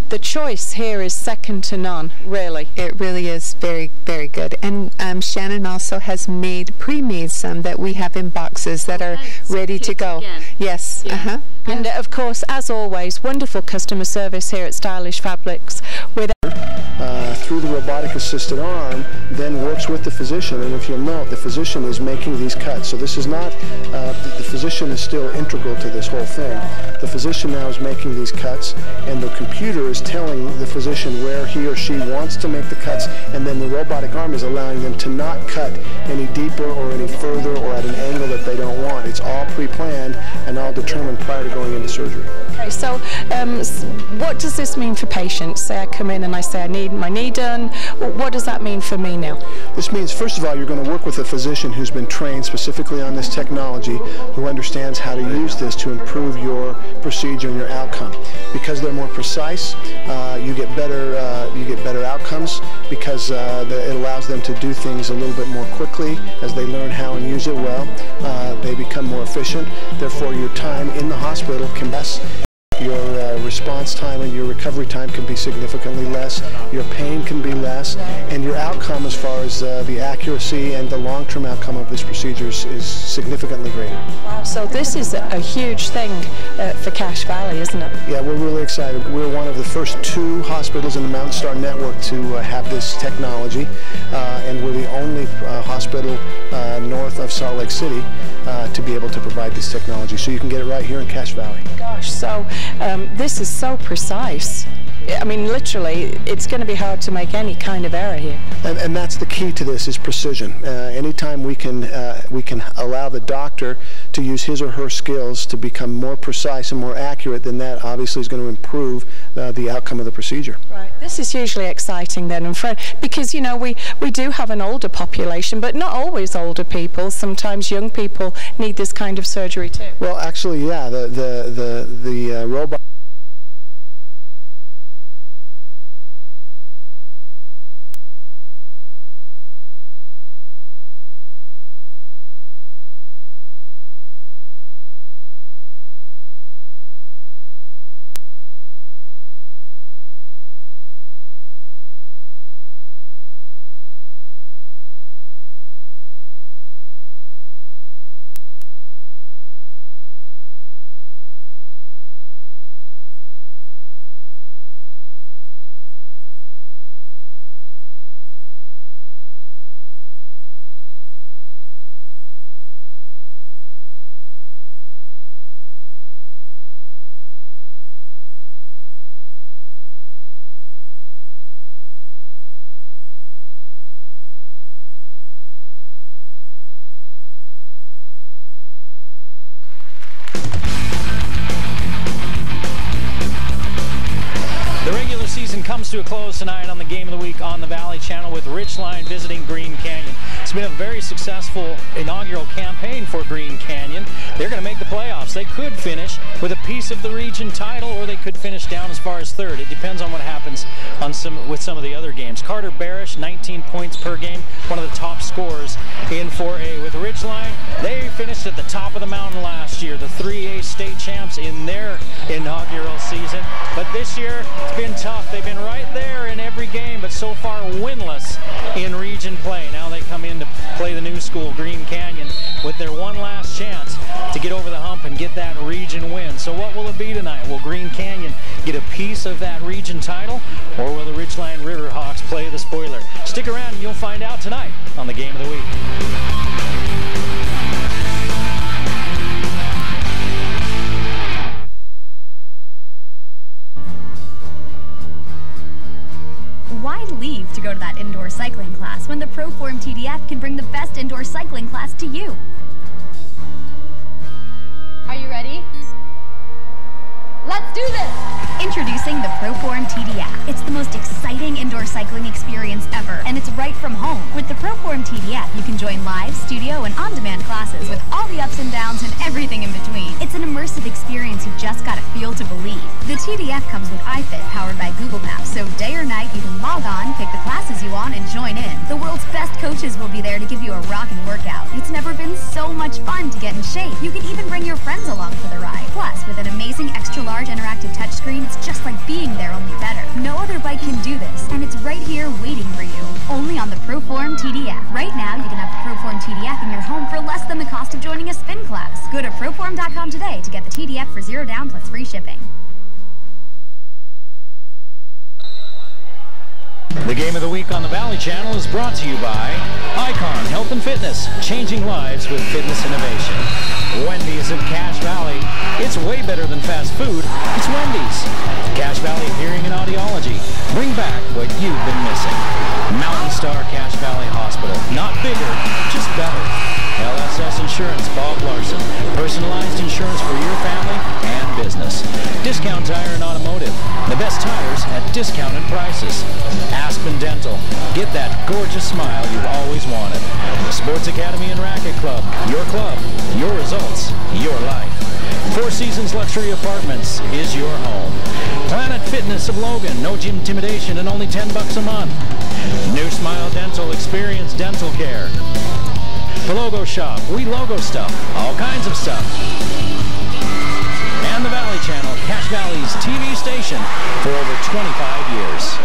the choice here is second to none, really. It really is very, very good. And Shannon also has pre-made some that we have in boxes that are ready to go. Again. Yes. Yeah. And of course, as always, wonderful customer service here at Stylish Fabrics. Through the robotic-assisted arm, then works with the physician, and if you'll note, the physician is making these cuts. So this is not, the physician is still integral to this whole thing. The physician now is making these cuts, and the computer is telling the physician where he or she wants to make the cuts, and then the robotic arm is allowing them to not cut any deeper or any further or at an angle that they don't want. It's all pre-planned and all determined prior to going into surgery. Okay, so what does this mean for patients? Say I come in and I say I need my knee done. What does that mean for me now? This means, first of all, you're going to work with a physician who's been trained specifically on this technology, who understands how to use this to improve your procedure and your outcome. Because they're more precise, you get better outcomes, because it allows them to do things a little bit more quickly as they learn how and use it well. They become more efficient. Therefore, your time in the hospital can be less. Your response time and your recovery time can be significantly less, your pain can be less, and your outcome as far as the accuracy and the long-term outcome of this procedure is significantly greater. Wow, so this is a huge thing for Cache Valley, isn't it? Yeah, we're really excited. We're one of the first 2 hospitals in the Mountain Star Network to have this technology, and we're the only hospital north of Salt Lake City to be able to provide this technology. So you can get it right here in Cache Valley. Gosh, so this is so precise. I mean, literally, it's going to be hard to make any kind of error here. And that's the key to this, is precision. Anytime we can allow the doctor to use his or her skills to become more precise and more accurate, then that obviously is going to improve the outcome of the procedure. Right. This is hugely exciting then, and because, you know, we do have an older population, but not always older people. Sometimes young people need this kind of surgery too. Well, actually, yeah, the robot. Comes to a close tonight on the Game of the Week on the Valley Channel with Ridgeline visiting Green Canyon. It's been a very successful inaugural campaign for Green Canyon. They're going to make the playoffs. They could finish with a piece of the region title, or they could finish down as far as 3rd. It depends on what happens with some of the other games. Carter Barish, 19 points per game, one of the top scorers in 4A. With Ridgeline, they finished at the top of the mountain last year, the 3A state champs in their inaugural season. But this year, it's been tough. They've been right there in every game, but so far winless in region play. Now they come in to play the new school, Green Canyon, with their one last chance to get over the hump and get that region win. So what will it be tonight? Will Green Canyon get a piece of that region title, or will the Ridgeline Riverhawks play the spoiler? Stick around and you'll find out tonight on the Game of the Week. Why leave to go to that indoor cycling class when the ProForm TDF can bring the best indoor cycling class to you? Are you ready? Let's do this! Introducing the ProForm TDF. It's the most exciting indoor cycling experience ever, and it's right from home. With the ProForm TDF, you can join live, studio, and on-demand classes with all the ups and downs and everything in between. It's an immersive experience you've just got to feel to believe. The TDF comes with iFit, powered by Google Maps, so day or night you can log on, pick the classes you want, and join in. The world's best coaches will be there to give you a rockin' workout. It's never been so much fun to get in shape. You can even bring your friends along for the ride. Plus, with an amazing extra-large interactive touchscreen, it's just like being there, only better. bike can do this, and it's right here waiting for you. Only on the ProForm TDF. Right now, you can have the ProForm TDF in your home for less than the cost of joining a spin class. Go to proform.com today to get the TDF for $0 down plus free shipping. The Game of the Week on the Valley Channel is brought to you by Icon Health and Fitness, changing lives with fitness innovation. Wendy's of Cache Valley. It's way better than fast food. It's Wendy's. Cache Valley Hearing and Audiology. Bring back what you've been missing. Mountain Star Cache Valley Hospital. Not bigger, just better. LSS Insurance, Bob Larson. Personalized insurance for your family and business. Discount Tire and Automotive. The best tires at discounted prices. Aspen Dental. Get that gorgeous smile you've always wanted. Sports Academy and Racket Club. Your club, your results, your life. Four Seasons Luxury Apartments is your home. Planet Fitness of Logan. No gym intimidation and only $10 a month. New Smile Dental. Experience dental care. The Logo Shop. We logo stuff. All kinds of stuff. And the Valley Channel, Cache Valley's TV station for over 25 years.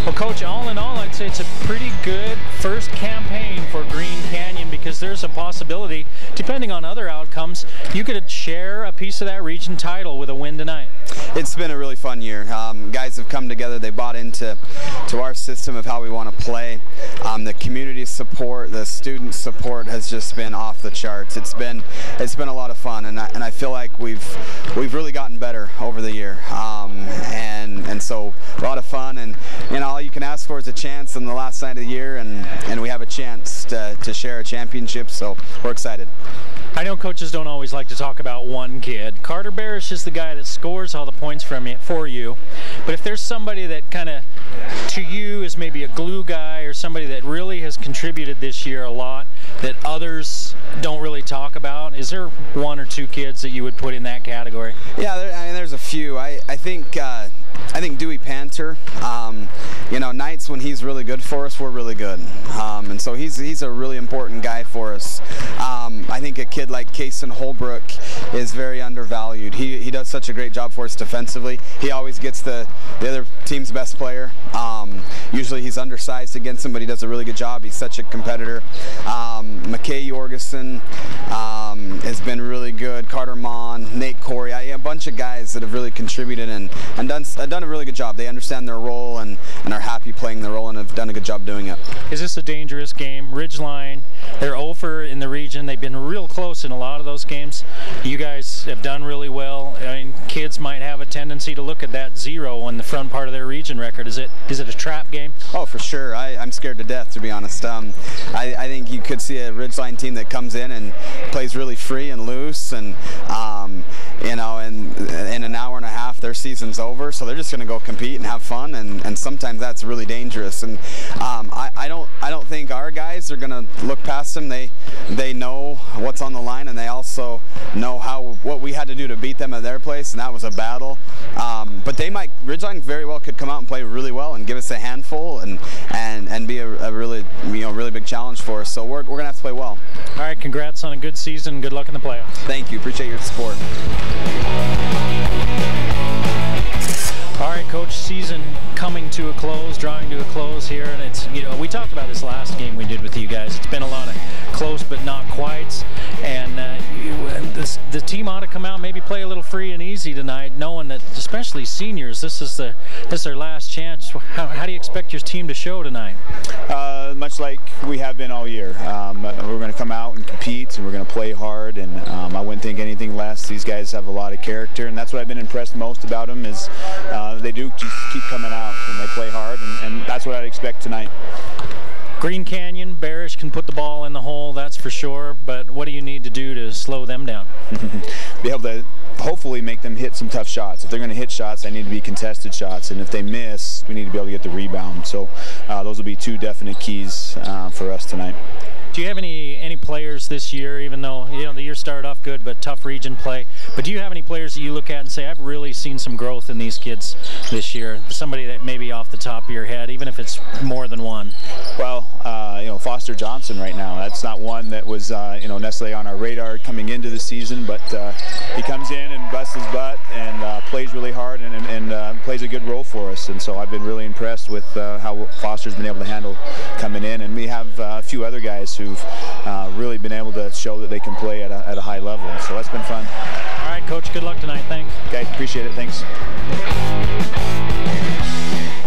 Well, Coach, all in all, I'd say it's a pretty good first campaign for Green Canyon, because there's a possibility, depending on other outcomes, you could share a piece of that region title with a win tonight. It's been a really fun year. Guys have come together. They bought into our system of how we want to play. The community support, the student support has just been off the charts. It's been a lot of fun, and I feel like we've really gotten better over the year. And so a lot of fun, and all you can ask for is a chance on the last night of the year, and we have a chance to share a championship, so we're excited. I know coaches don't always like to talk about one kid. Carter Barish is the guy that scores all the points for you, but if there's somebody that kind of, to you, is maybe a glue guy or somebody that really has contributed this year a lot that others don't really talk about, is there one or two kids that you would put in that category? Yeah, there's a few. I think Dewey Panther, nights when he's really good for us, we're really good. And so he's a really important guy for us. I think a kid like Kason Holbrook is very undervalued. He does such a great job for us defensively. He always gets the other team's best player. Usually he's undersized against him, but he does a really good job. He's such a competitor. McKay Jorgensen has been really good. Carter Mon, Nate Corey, a bunch of guys that have really contributed and done a really good job. They understand their role and are happy playing their role and have done a good job doing it. Is this a dangerous game? Ridgeline, they're over in the region. They've been real close in a lot of those games. You guys have done really well. I mean, kids might have a tendency to look at that 0 on the front part of their region record. Is it a trap game? Oh, for sure. I'm scared to death, to be honest. I think you could see a Ridgeline team that comes in and plays really free and loose, and in an hour and a half their season's over, so they're just going to go compete and have fun, and sometimes that's really dangerous. And I don't think our guys are going to look past them. They know what's on the line, and they also know what we had to do to beat them at their place, and that was a battle. But Ridgeline very well could come out and play really well and give us a handful and be a really really big challenge for us. So we're going to have to play well. All right, congrats on a good season. Good luck in the playoffs. Thank you. Appreciate your support. All right, Coach, season coming to a close, drawing to a close here, and it's, we talked about this last game we did with you guys. It's been a lot of close but not quites, and the team ought to come out, maybe play a little free and easy tonight, knowing that, especially seniors, this is their last chance. How do you expect your team to show tonight? Much like we have been all year. We're going to come out and compete, and we're going to play hard, and I wouldn't think anything less. These guys have a lot of character, and that's what I've been impressed most about them is they do just keep coming out, and they play hard, and that's what I'd expect tonight. Green Canyon, Barish can put the ball in the hole, that's for sure, but what do you need to do to slow them down? Be able to hopefully make them hit some tough shots. If they're going to hit shots, they need to be contested shots, and if they miss, we need to be able to get the rebound. So those will be two definite keys for us tonight. Do you have any players this year, even though the year started off good, but tough region play? But do you have any players that you look at and say, I've really seen some growth in these kids this year? Somebody that maybe off the top of your head, even if it's more than one. Well, Foster Johnson right now. That's not one that was necessarily on our radar coming into the season, but he comes in and busts his butt and plays really hard and plays a good role for us. And so I've been really impressed with how Foster's been able to handle coming in. And we have a few other guys who've really been able to show that they can play at a high level. So that's been fun. All right, Coach, good luck tonight. Thanks. Okay, appreciate it. Thanks.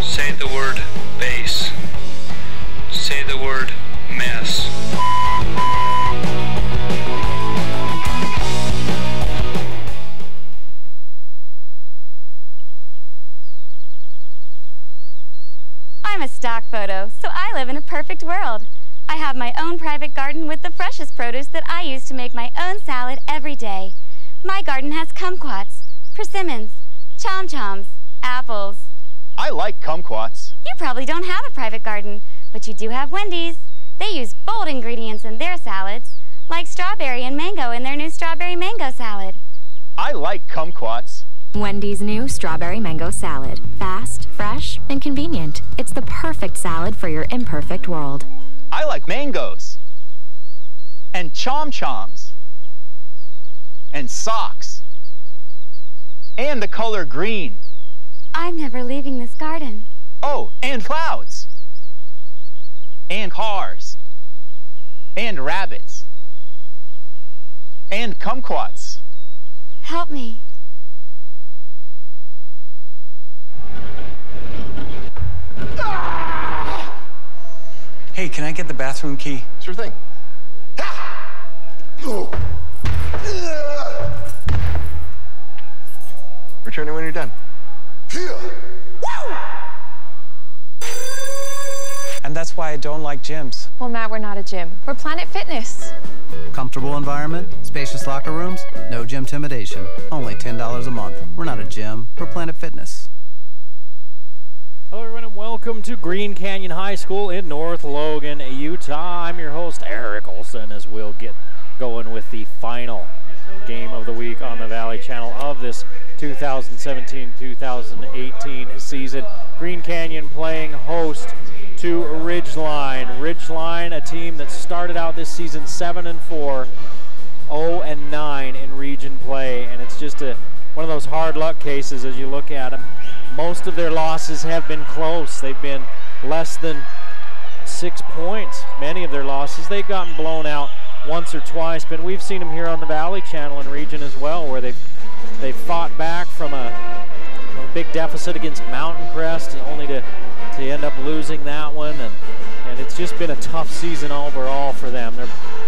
Say the word base. Say the word mess. I'm a stock photo, so I live in a perfect world. I have my own private garden with the freshest produce that I use to make my own salad every day. My garden has kumquats, persimmons, chom-choms, apples. I like kumquats. You probably don't have a private garden, but you do have Wendy's. They use bold ingredients in their salads, like strawberry and mango in their new strawberry mango salad. I like kumquats. Wendy's new strawberry mango salad. Fast, fresh, and convenient. It's the perfect salad for your imperfect world. I like mangoes. And chom-choms. And socks. And the color green. I'm never leaving this garden. Oh, and clouds. And cars. And rabbits. And kumquats. Help me. Hey, can I get the bathroom key? Sure thing. Return it when you're done. And that's why I don't like gyms. Well, Matt, we're not a gym. We're Planet Fitness. Comfortable environment, spacious locker rooms, no gym intimidation. Only $10 a month. We're not a gym. We're Planet Fitness. Hello everyone and welcome to Green Canyon High School in North Logan, Utah. I'm your host Eric Olson as we'll get going with the final game of the week on the Valley Channel of this 2017-2018 season. Green Canyon playing host to Ridgeline. Ridgeline, a team that started out this season 7-4, 0-9 in region play, and it's just one of those hard luck cases as you look at them. Most of their losses have been close. They've been less than 6 points. Many of their losses, they've gotten blown out once or twice, but we've seen them here on the Valley Channel and region as well, where they've fought back from a big deficit against Mountain Crest, only to end up losing that one, and it's just been a tough season overall for them.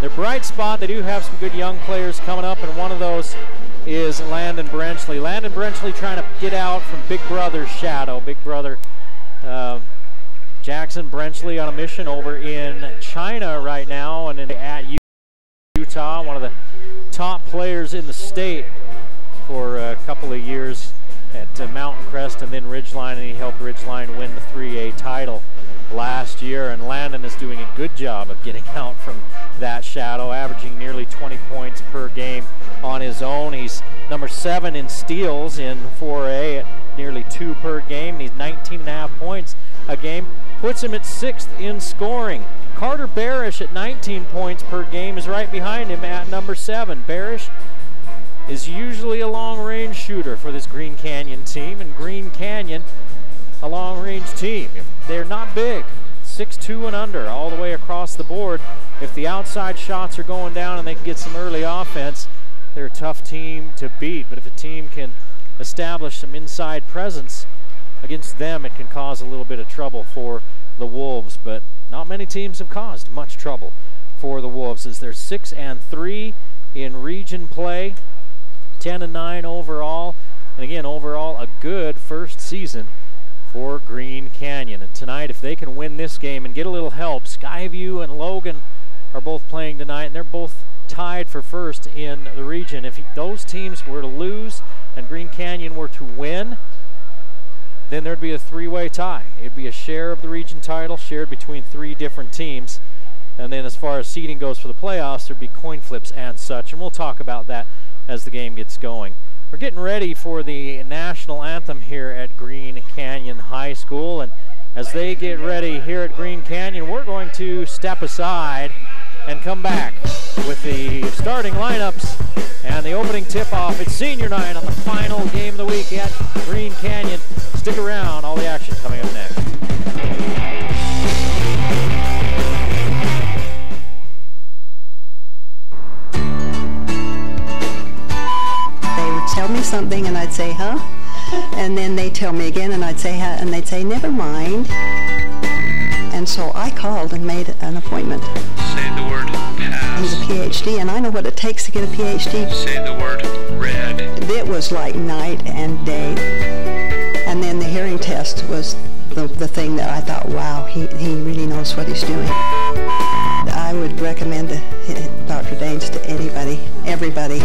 Their bright spot, they do have some good young players coming up, and one of those is Landon Brenchley. Landon Brenchley trying to get out from Big Brother's shadow. Big Brother Jackson Brenchley on a mission over in China right now and at Utah, one of the top players in the state for a couple of years at Mountain Crest and then Ridgeline, and he helped Ridgeline win the 3A title last year. And Landon is doing a good job of getting out from that shadow, averaging nearly 20 points per game on his own. He's number 7 in steals in 4A at nearly 2 per game, and he's 19.5 points a game. Puts him at 6th in scoring. Carter Barish at 19 points per game is right behind him at number 7. Barish is usually a long-range shooter for this Green Canyon team, and Green Canyon, a long-range team. If they're not big, 6'2" and under all the way across the board. If the outside shots are going down and they can get some early offense, they're a tough team to beat. But if a team can establish some inside presence against them, it can cause a little bit of trouble for the Wolves. But not many teams have caused much trouble for the Wolves, as they're 6-3 in region play, 10-9 overall, and again, overall a good first season for Green Canyon. And tonight, if they can win this game and get a little help, Skyview and Logan are both playing tonight, and they're both tied for first in the region. If those teams were to lose and Green Canyon were to win, then there'd be a 3-way tie. It'd be a share of the region title shared between 3 different teams. And then as far as seeding goes for the playoffs, there'd be coin flips and such, and we'll talk about that as the game gets going. We're getting ready for the national anthem here at Green Canyon High School, and as they get ready here at Green Canyon, we're going to step aside and come back with the starting lineups and the opening tip-off. It's senior night on the final game of the week at Green Canyon. Stick around, all the action coming up next. They would tell me something and I'd say, huh? And then they'd tell me again and I'd say, huh? And they'd say, never mind. And so I called and made an appointment. Say the word pass. He's a PhD, and I know what it takes to get a PhD. Say the word red. It was like night and day. And then the hearing test was the thing that I thought, wow, he really knows what he's doing. I would recommend Dr. Daines to anybody, everybody.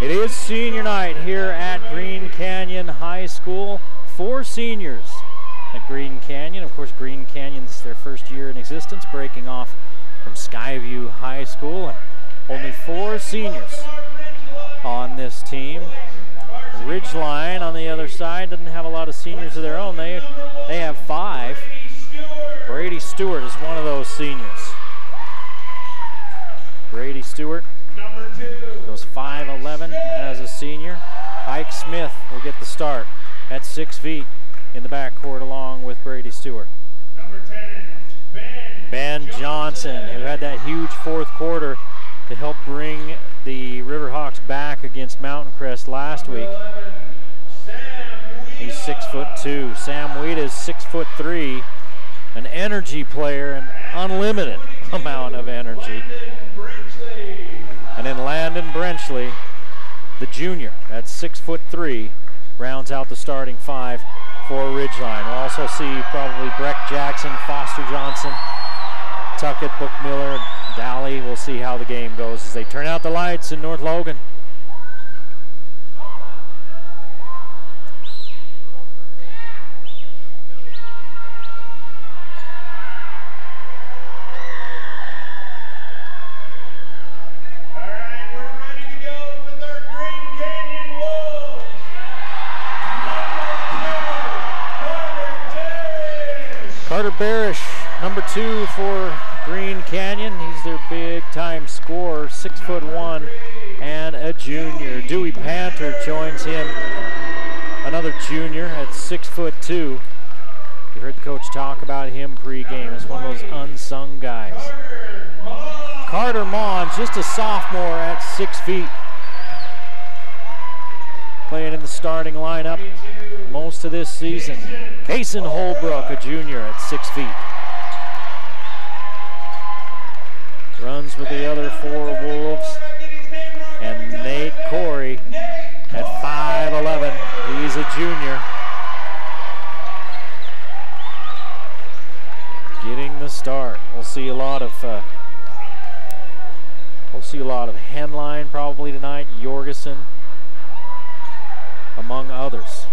It is senior night here at Green Canyon High School. 4 seniors at Green Canyon. Of course, Green Canyon's their first year in existence, breaking off from Skyview High School. And only 4 seniors on this team. Ridgeline on the other side doesn't have a lot of seniors of their own. They have 5. Brady Stewart is one of those seniors. Brady Stewart goes 5'11" as a senior. Ike Smith will get the start at 6 feet in the backcourt along with Brady Stewart. Number 10, Ben Johnson, who had that huge fourth quarter to help bring the Riverhawks back against Mountain Crest last week. He's 6'2". Sam Weed is 6'3", an energy player, an unlimited amount of energy. And then Landon Brenchley, the junior, at 6'3", rounds out the starting 5 for Ridgeline. We'll also see probably Breck Jackson, Foster Johnson, Tuckett, Bookmiller, Dally. We'll see how the game goes as they turn out the lights in North Logan. Carter Barish, number 2 for Green Canyon. He's their big-time scorer, 6'1", and a junior. Dewey Panther joins him, another junior at 6'2". You heard the coach talk about him pregame as one of those unsung guys. Carter Mon, just a sophomore at 6 feet. Playing in the starting lineup most of this season. Kason Holbrook, a junior at 6 feet. Runs with the other 4 Wolves. And Nate Corey at 5'11". He's a junior. start. We'll see a lot of Henline probably tonight, Jorgensen, among others.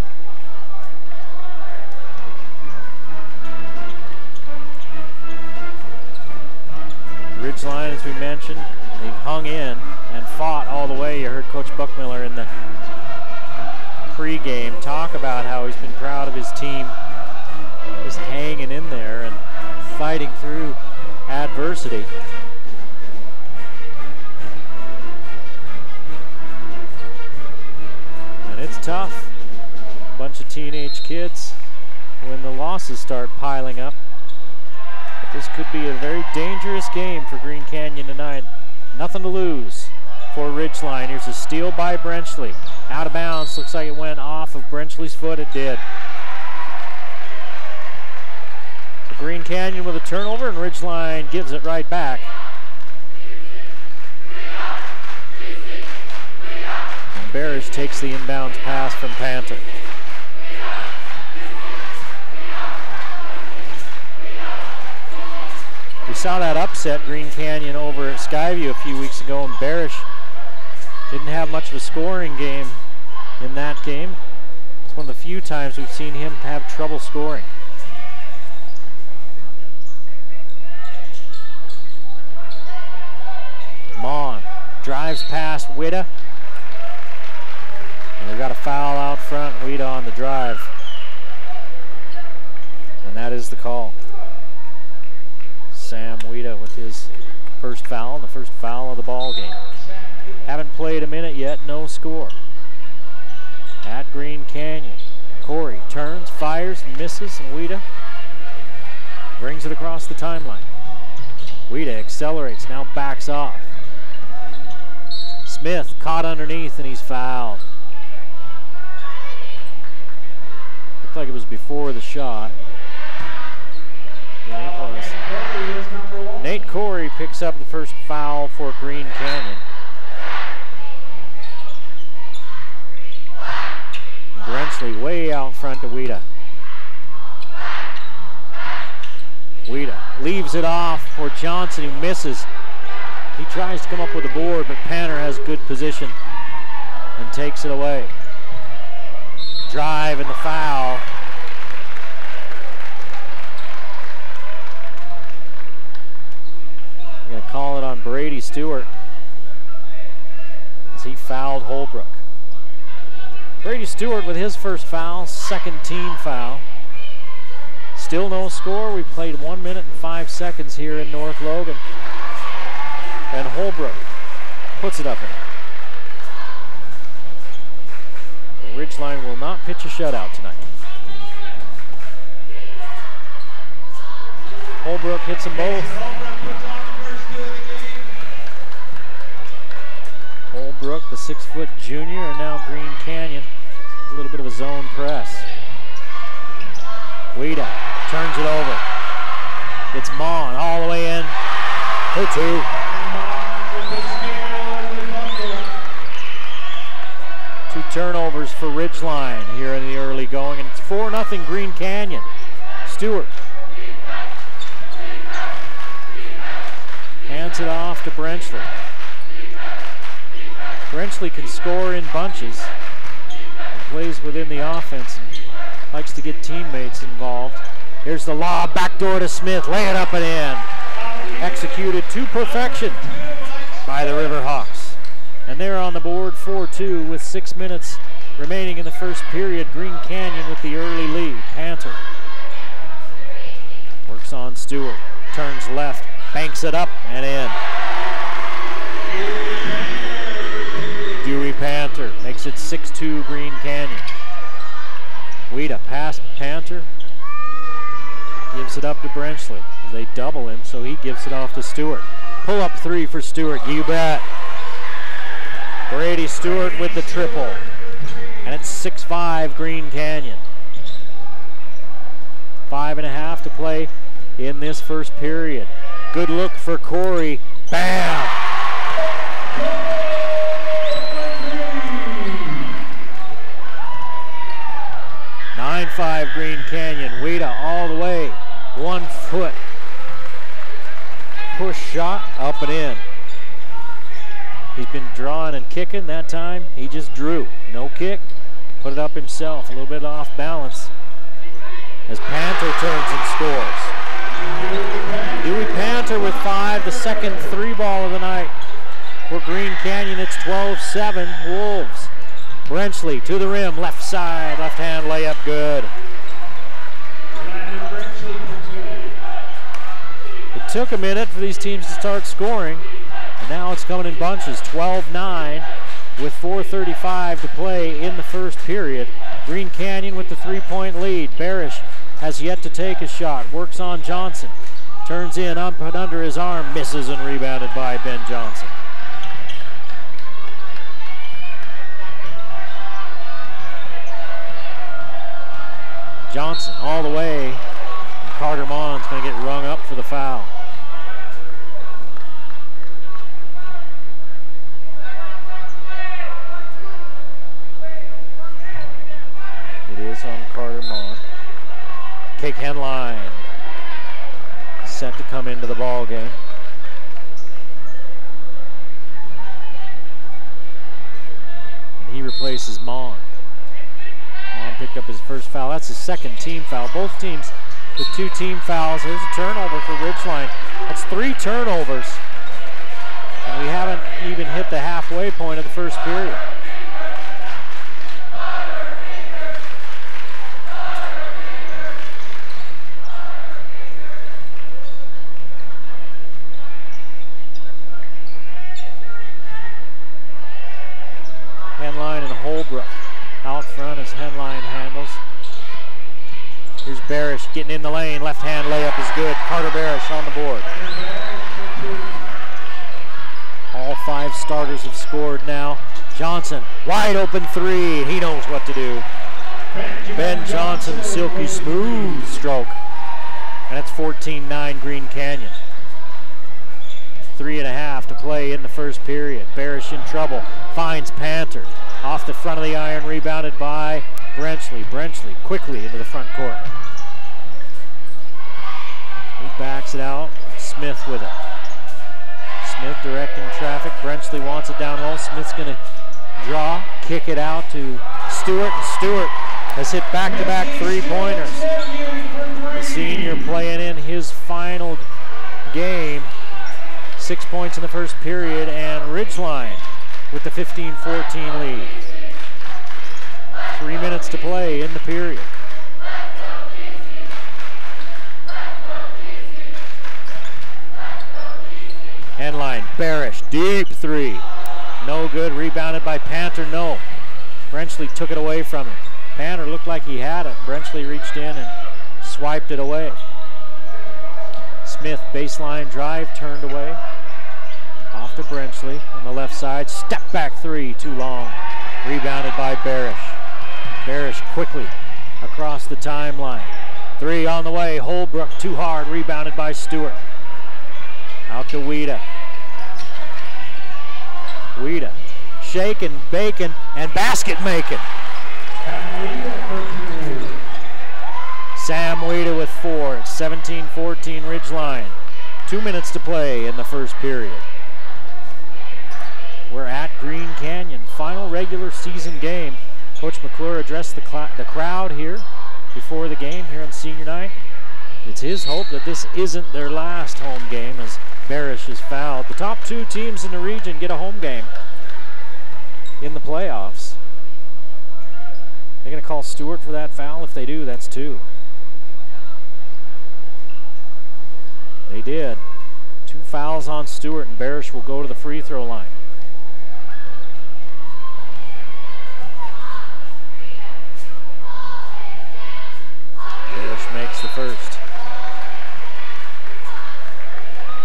Ridgeline, as we mentioned, they've hung in and fought all the way. You heard Coach Buckmiller in the pregame talk about how he's been proud of his team just hanging in there and fighting through adversity. And it's tough. A bunch of teenage kids when the losses start piling up. But this could be a very dangerous game for Green Canyon tonight. Nothing to lose for Ridgeline. Here's a steal by Brenchley. Out of bounds. Looks like it went off of Brenchley's foot. It did. Green Canyon with a turnover, and Ridgeline gives it right back. And Barish takes the inbounds pass from Panther. We saw that upset Green Canyon over at Skyview a few weeks ago, and Barish didn't have much of a scoring game in that game. It's one of the few times we've seen him have trouble scoring. Mon drives past Witta. And they've got a foul out front. Witta on the drive. And that is the call. Sam Witta with his first foul, and the first foul of the ball game. Haven't played a minute yet, no score. At Green Canyon. Corey turns, fires, misses, and Witta brings it across the timeline. Witta accelerates, now backs off. Smith caught underneath and he's fouled. Looked like it was before the shot. Yeah, it was. Nate Corey picks up the first foul for Green Canyon. Brenchley way out front to Witta. Witta leaves it off for Johnson, who misses. He tries to come up with a board, but Panther has good position and takes it away. Drive and the foul. They're going to call it on Brady Stewart as he fouled Holbrook. Brady Stewart with his first foul, second team foul. Still no score. We've played 1 minute and 5 seconds here in North Logan. And Holbrook puts it up in. The Ridgeline will not pitch a shutout tonight. Holbrook hits them both. Holbrook, the 6-foot junior, and now Green Canyon. A little bit of a zone press. Witta turns it over. It's Mon all the way in for two. Two turnovers for Ridgeline here in the early going, and it's 4-0 Green Canyon. Stewart hands it off to Brenchley. Brenchley can score in bunches. He plays within the offense and likes to get teammates involved. Here's the lob, backdoor to Smith, lay it up and in. Executed to perfection by the Riverhawks. And they're on the board 4-2 with 6 minutes remaining in the first period. Green Canyon with the early lead. Panther works on Stewart, turns left, banks it up and in. Dewey Panther makes it 6-2 Green Canyon. Witta past Panther, gives it up to Brenchley. They double him, so he gives it off to Stewart. Pull up three for Stewart, you bet. Brady Stewart with the triple. And it's 6-5 Green Canyon. 5.5 to play in this first period. Good look for Corey. Bam! 9-5 Green Canyon. Witta all the way. 1 foot push shot, up and in. He's been drawing and kicking. That time he just drew. No kick, put it up himself. A little bit off balance as Panther turns and scores. Dewey Panther with 5, the second 3-ball of the night. For Green Canyon, it's 12-7 Wolves. Brenchley to the rim, left side, left hand layup, good. It took a minute for these teams to start scoring, and now it's coming in bunches. 12-9 with 4:35 to play in the first period. Green Canyon with the 3-point lead. Barish has yet to take a shot, works on Johnson. Turns in, up and under his arm, misses and rebounded by Ben Johnson. Johnson all the way, and Carter Maughan's going to get rung up for the foul. It is on Carter Maughan. Kake Henline set to come into the ball game. And he replaces Maughan. Maughan picked up his first foul. That's his second team foul. Both teams with 2 team fouls. There's a turnover for Ridgeline. That's 3 turnovers. And we haven't even hit the halfway point of the first period. Henline and Holbrook out front as Henline handles. Here's Barish getting in the lane. Left hand layup is good. Carter Barish on the board. All 5 starters have scored now. Johnson, wide open 3. He knows what to do. Ben Johnson, silky smooth stroke. And it's 14-9 Green Canyon. 3.5 to play in the first period. Barish in trouble, finds Panther. Off the front of the iron, rebounded by Brenchley. Brenchley quickly into the front court. He backs it out, Smith with it. Smith directing traffic, Brenchley wants it down low. Smith's going to draw, kick it out to Stewart, and Stewart has hit back-to-back 3-pointers. The senior playing in his final game. 6 points in the first period, and Ridgeline with the 15-14 lead. 3 minutes to play in the period. Henline, Barish, deep 3. No good, rebounded by Panther, no. Brenchley took it away from him. Panther looked like he had it. Brenchley reached in and swiped it away. Smith, baseline drive, turned away. Off to Brenchley on the left side. Step back 3, too long. Rebounded by Barish. Barish quickly across the timeline. 3 on the way. Holbrook too hard. Rebounded by Stewart. Out to Weeda. Weeda shaking, baking, and basket making. Sam Weeda with 4. It's 17-14 Ridgeline. 2 minutes to play in the first period. We're at Green Canyon, final regular season game. Coach McClure addressed the crowd here before the game here on senior night. It's his hope that this isn't their last home game as Barish is fouled. The top 2 teams in the region get a home game in the playoffs. They're going to call Stewart for that foul. If they do, that's 2. They did. 2 fouls on Stewart, and Barish will go to the free throw line. Barish makes the first.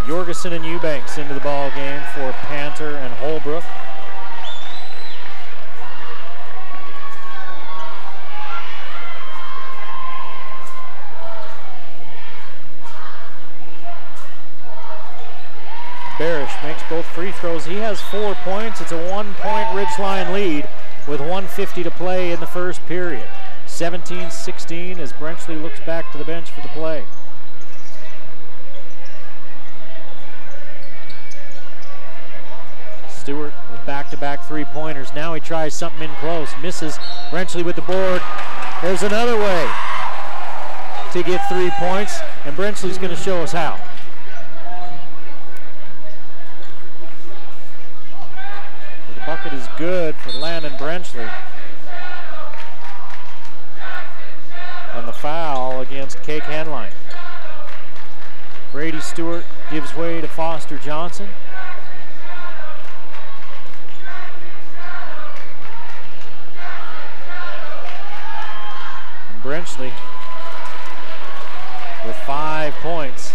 Jorgensen and Eubanks into the ball game for Panther and Holbrook. Barish makes both free throws. He has 4 points. It's a 1-point Ridgeline lead with 1:50 to play in the first period. 17-16 as Brenchley looks back to the bench for the play. Stewart with back-to-back three-pointers. Now he tries something in close, misses. Brenchley with the board. There's another way to get 3 points, and Brenchley's going to show us how. The bucket is good for Landon Brenchley. And the foul against Kake Henline. Brady Stewart gives way to Foster Johnson. And Brenchley with 5 points.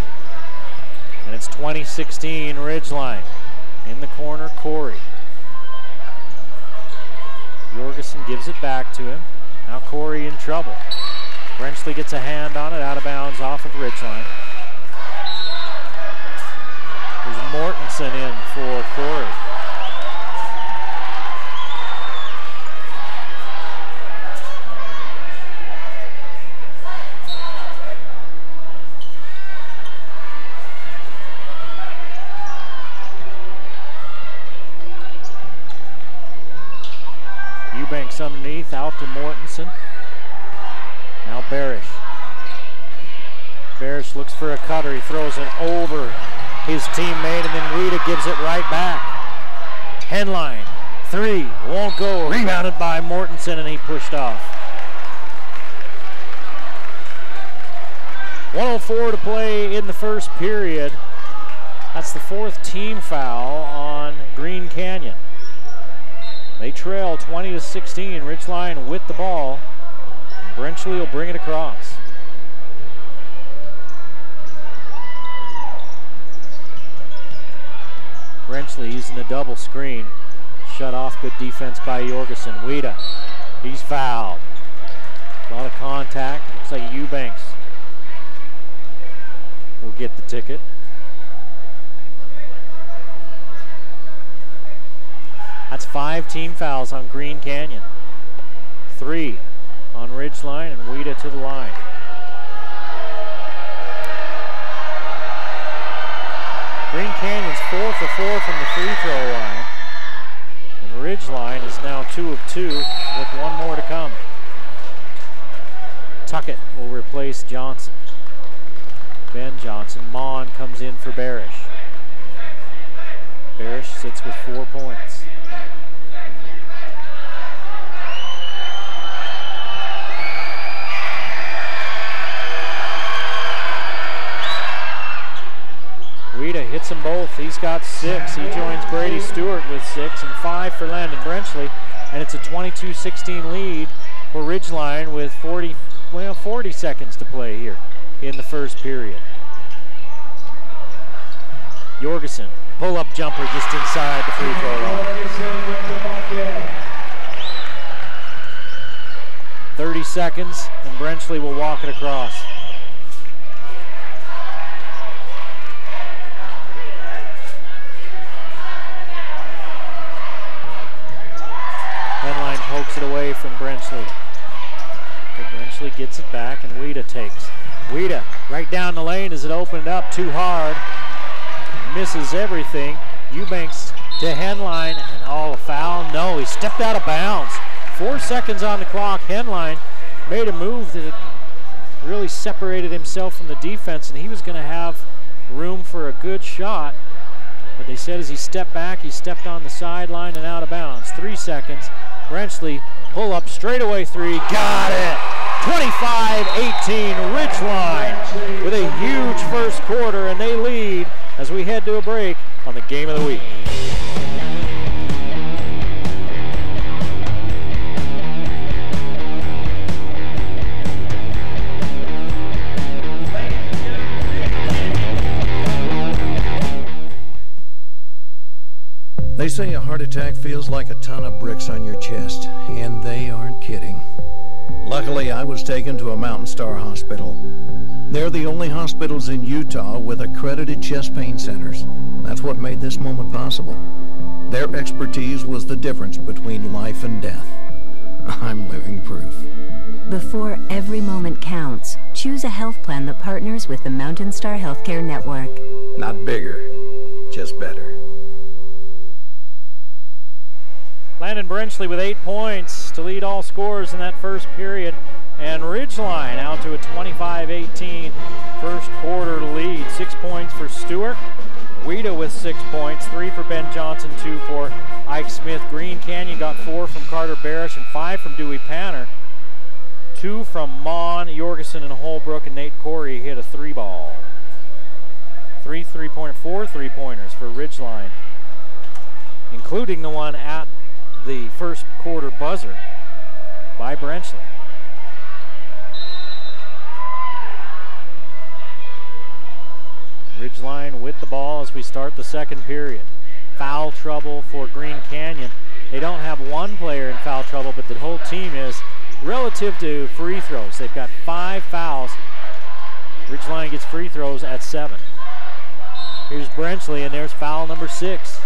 And it's 20-16 Ridgeline. In the corner, Corey. Jorgensen gives it back to him. Now Corey in trouble. Brenchley gets a hand on it, out of bounds off of Ridgeline. There's Mortensen in for Corey. Eubanks underneath, out to Mortensen. Now Barish. Barish looks for a cutter. He throws it over his teammate, and then Weeda gives it right back. Henline, three, won't go. Rebounded by Mortensen, and he pushed off. 1:04 to play in the first period. That's the 4th team foul on Green Canyon. They trail 20-16. Ridgeline with the ball. Brenchley will bring it across. Brenchley using a double screen. Shut off, good defense by Jorgensen. Weeda, he's fouled. A lot of contact. Looks like Eubanks will get the ticket. That's 5 team fouls on Green Canyon. 3 on Ridgeline, and Weeda to the line. Green Canyon's 4 for 4 from the free throw line. And Ridgeline is now 2 of 2 with 1 more to come. Tuckett will replace Johnson. Ben Johnson. Mon comes in for Barish. Barish sits with 4 points. Weeda hits them both. He's got 6. He joins Brady Stewart with 6, and 5 for Landon Brenchley. And it's a 22-16 lead for Ridgeline with 40 seconds to play here in the first period. Jorgensen, pull-up jumper just inside the free throw line. 30 seconds, and Brenchley will walk it across. Henline pokes it away from Brenchley. But Brenchley gets it back, and Weeda takes. Weeda right down the lane as it opened up too hard. Misses everything. Eubanks to Henline, and a foul. No, he stepped out of bounds. 4 seconds on the clock. Henline made a move that really separated himself from the defense, and he was going to have room for a good shot. But they said as he stepped back, he stepped on the sideline and out of bounds. 3 seconds. Brenchley, pull up, straightaway 3, got it! 25-18 Ridgeline with a huge first quarter, and they lead as we head to a break on the Game of the Week. They say a heart attack feels like a ton of bricks on your chest, and they aren't kidding. Luckily, I was taken to a Mountain Star hospital. They're the only hospitals in Utah with accredited chest pain centers. That's what made this moment possible. Their expertise was the difference between life and death. I'm living proof. Before every moment counts, choose a health plan that partners with the Mountain Star Healthcare Network. Not bigger, just better. Landon Brenchley with 8 points to lead all scorers in that first period. And Ridgeline out to a 25-18 first quarter lead. 6 points for Stewart. Ouida with 6 points, 3 for Ben Johnson, 2 for Ike Smith. Green Canyon got 4 from Carter Barish and 5 from Dewey Panter. 2 from Mon, Jorgensen, and Holbrook, and Nate Corey hit a 3-ball. 4 3-pointers for Ridgeline, including the one at the first quarter buzzer by Brenchley. Ridgeline with the ball as we start the second period. Foul trouble for Green Canyon. They don't have one player in foul trouble, but the whole team is relative to free throws. They've got 5 fouls. Ridgeline gets free throws at 7. Here's Brenchley, and there's foul number 6.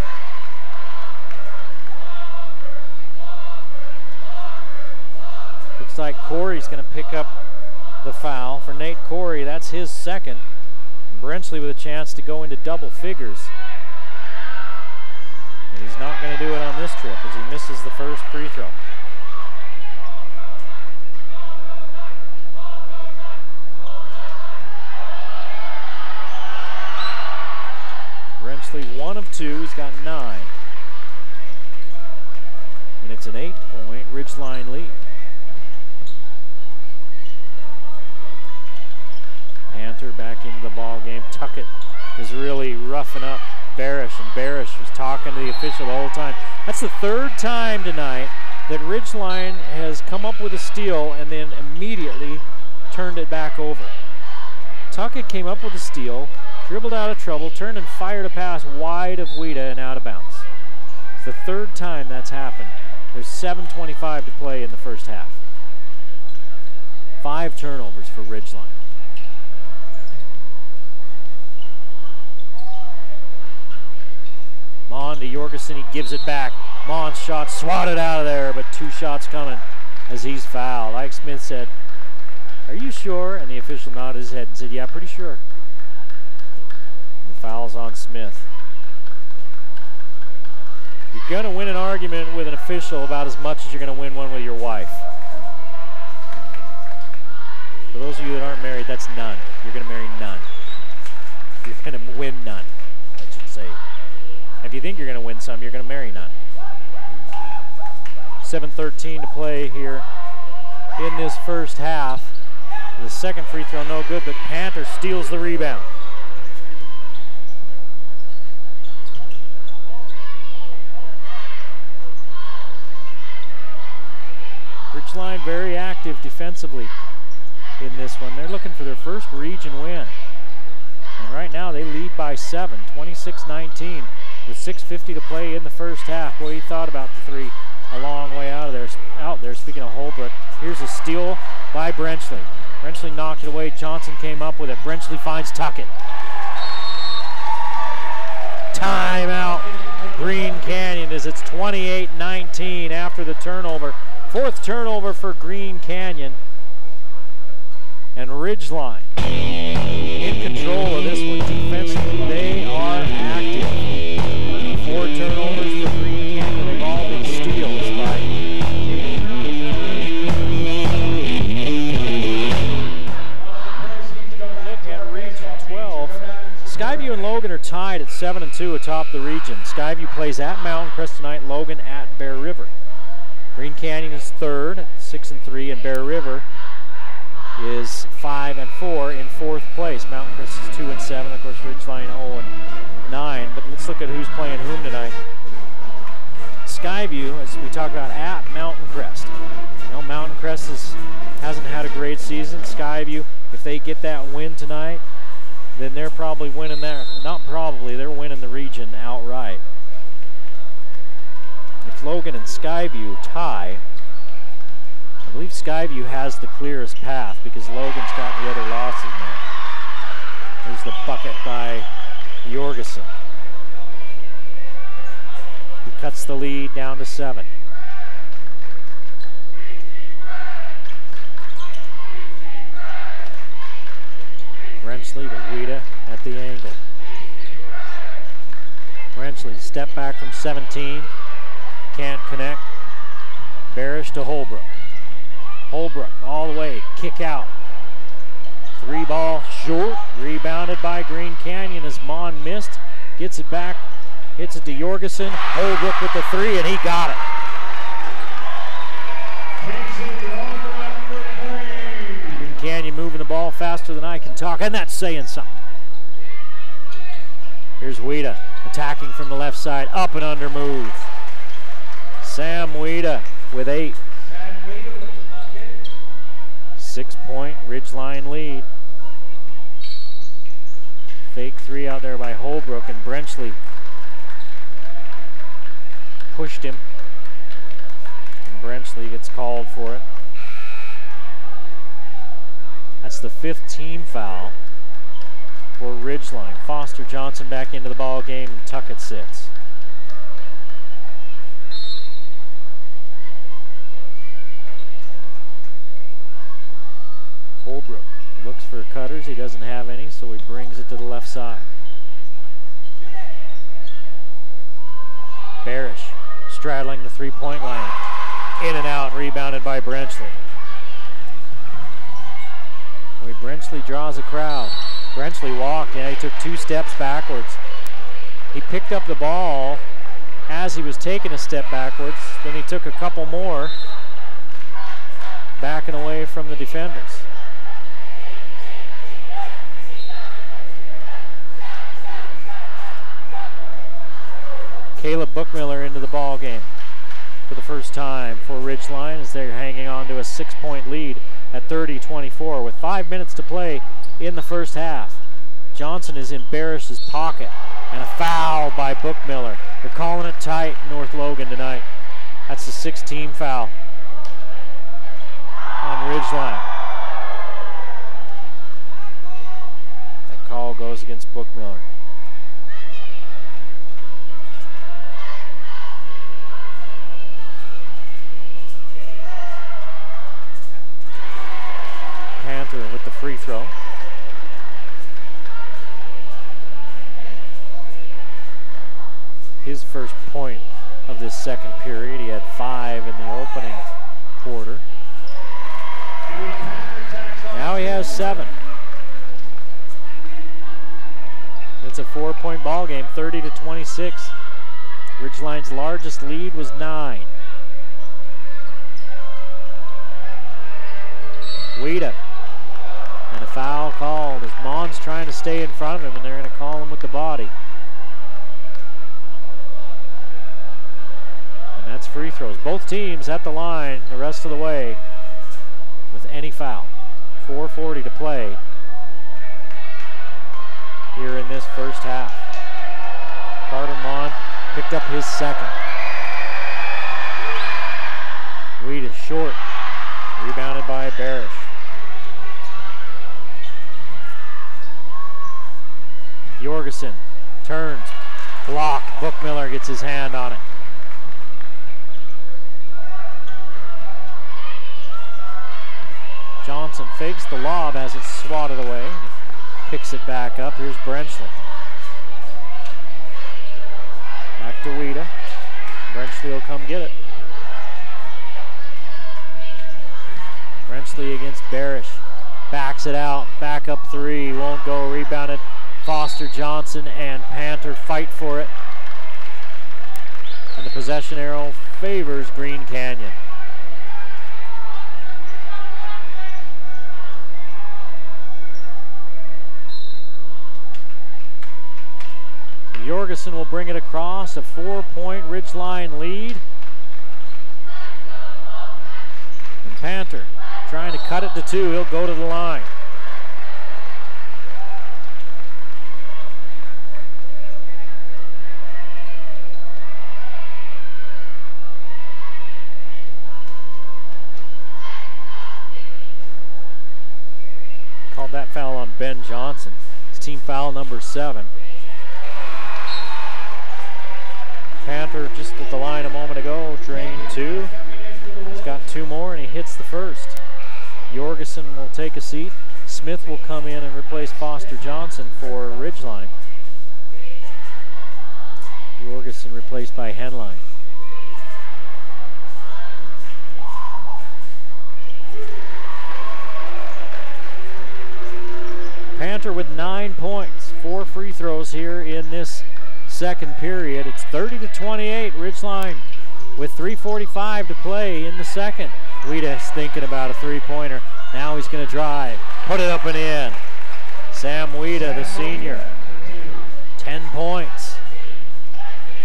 Looks like Corey's going to pick up the foul. For Nate Corey, that's his second. Brenchley with a chance to go into double figures. And he's not going to do it on this trip as he misses the first free throw. Brenchley 1 of 2, he's got 9. And it's an 8-point Ridgeline lead. Panter back into the ball game. Tuckett is really roughing up Barish, and Barish was talking to the official the whole time. That's the 3rd time tonight that Ridgeline has come up with a steal and then immediately turned it back over. Tuckett came up with a steal, dribbled out of trouble, turned and fired a pass wide of Ouida and out of bounds. It's the 3rd time that's happened. There's 7:25 to play in the first half. 5 turnovers for Ridgeline. Mon to Jorgensen, he gives it back. Mon's shot swatted out of there, but 2 shots coming as he's fouled. Ike Smith said, "Are you sure?" And the official nodded his head and said, "Yeah, pretty sure." The foul's on Smith. You're going to win an argument with an official about as much as you're going to win one with your wife. For those of you that aren't married, that's none. You're going to marry none. You're going to win none, I should say. If you think you're going to win some, you're going to marry none. 7:13 to play here in this first half. The second free throw no good, but Panter steals the rebound. Ridgeline very active defensively in this one. They're looking for their first region win. And right now they lead by 7, 26-19. With 6:50 to play in the first half. Boy, he thought about the 3 a long way out there. Speaking of Holbrook, here's a steal by Brenchley. Brenchley knocked it away. Johnson came up with it. Brenchley finds Tuckett. Timeout. Green Canyon as it's 28-19 after the turnover. 4th turnover for Green Canyon. And Ridgeline in control of this one. Defensively, they are active. 4 turnovers for Green Canyon. They've all been steals by look at Region 12. Skyview and Logan are tied at 7-2 atop the region. Skyview plays at Mountain Crest tonight, Logan at Bear River. Green Canyon is 3rd at 6-3, and Bear River is 5-4 in 4th place. Mountain Crest is 2-7. Of course, Ridgeline 0-9. But let's look at who's playing whom tonight. Skyview, as we talked about, at Mountain Crest. Well, Mountain Crest hasn't had a great season. Skyview, if they get that win tonight, then they're probably winning there. Not probably, they're winning the region outright. If Logan and Skyview tie, I believe Skyview has the clearest path because Logan's got the other losses there. There's the bucket by Jorgensen. He cuts the lead down to 7. Brenchley to Ouida at the angle. Brenchley step back from 17. Can't connect. Barish to Holbrook. Holbrook all the way, kick out. 3 ball short, rebounded by Green Canyon as Mon missed. Gets it back, hits it to Jorgensen. Holbrook with the 3, and he got it. Green Canyon moving the ball faster than I can talk, and that's saying something. Here's Weeda attacking from the left side, up and under move. Sam Weeda with 8. 6-point Ridgeline lead. Fake 3 out there by Holbrook, and Brenchley pushed him. And Brenchley gets called for it. That's the 5th team foul for Ridgeline. Foster Johnson back into the ball game, and Tuckett sits. Holbrook looks for cutters. He doesn't have any, so he brings it to the left side. Barish straddling the 3-point line. In and out, rebounded by Brenchley. Brenchley draws a crowd. Brenchley walked, he took 2 steps backwards. He picked up the ball as he was taking a step backwards, then he took a couple more, backing away from the defenders. Caleb Bookmiller into the ball game for the first time for Ridgeline as they're hanging on to a 6-point lead at 30-24 with 5 minutes to play in the first half. Johnson is in Barish's pocket, and a foul by Bookmiller. They're calling it tight in North Logan tonight. That's the 6th team foul on Ridgeline. That call goes against Bookmiller. Panther with the free throw. His first point of this second period. He had 5 in the opening quarter. Now he has 7. It's a 4-point ball game, 30-26. Ridgeline's largest lead was 9. Weeda. And a foul called as Mon's trying to stay in front of him, and they're going to call him with the body. And that's free throws. Both teams at the line the rest of the way with any foul. 4:40 to play here in this first half. Carter Mon picked up his 2nd. Weeda short, rebounded by Barish. Jorgensen turns, block. Bookmiller gets his hand on it. Johnson fakes the lob as it's swatted away. Picks it back up. Here's Brenchley. Back to Weeda. Brenchley will come get it. Brenchley against Barish. Backs it out. Back up 3. Won't go. Rebounded. Foster Johnson and Panther fight for it. And the possession arrow favors Green Canyon. Jorgensen will bring it across, a 4-point Ridgeline lead. And Panther trying to cut it to 2. He'll go to the line. Called that foul on Ben Johnson. It's team foul number 7. Panther just at the line a moment ago, drained 2. He's got 2 more and he hits the first. Jorgensen will take a seat. Smith will come in and replace Foster Johnson for Ridgeline. Jorgensen replaced by Henline. points, 4 free throws here in this second period. It's 30-28, Ridgeline with 3:45 to play in the second. Weeda's thinking about a three-pointer. Now he's going to drive, put it up and in. Sam Weeda, the senior, 10 points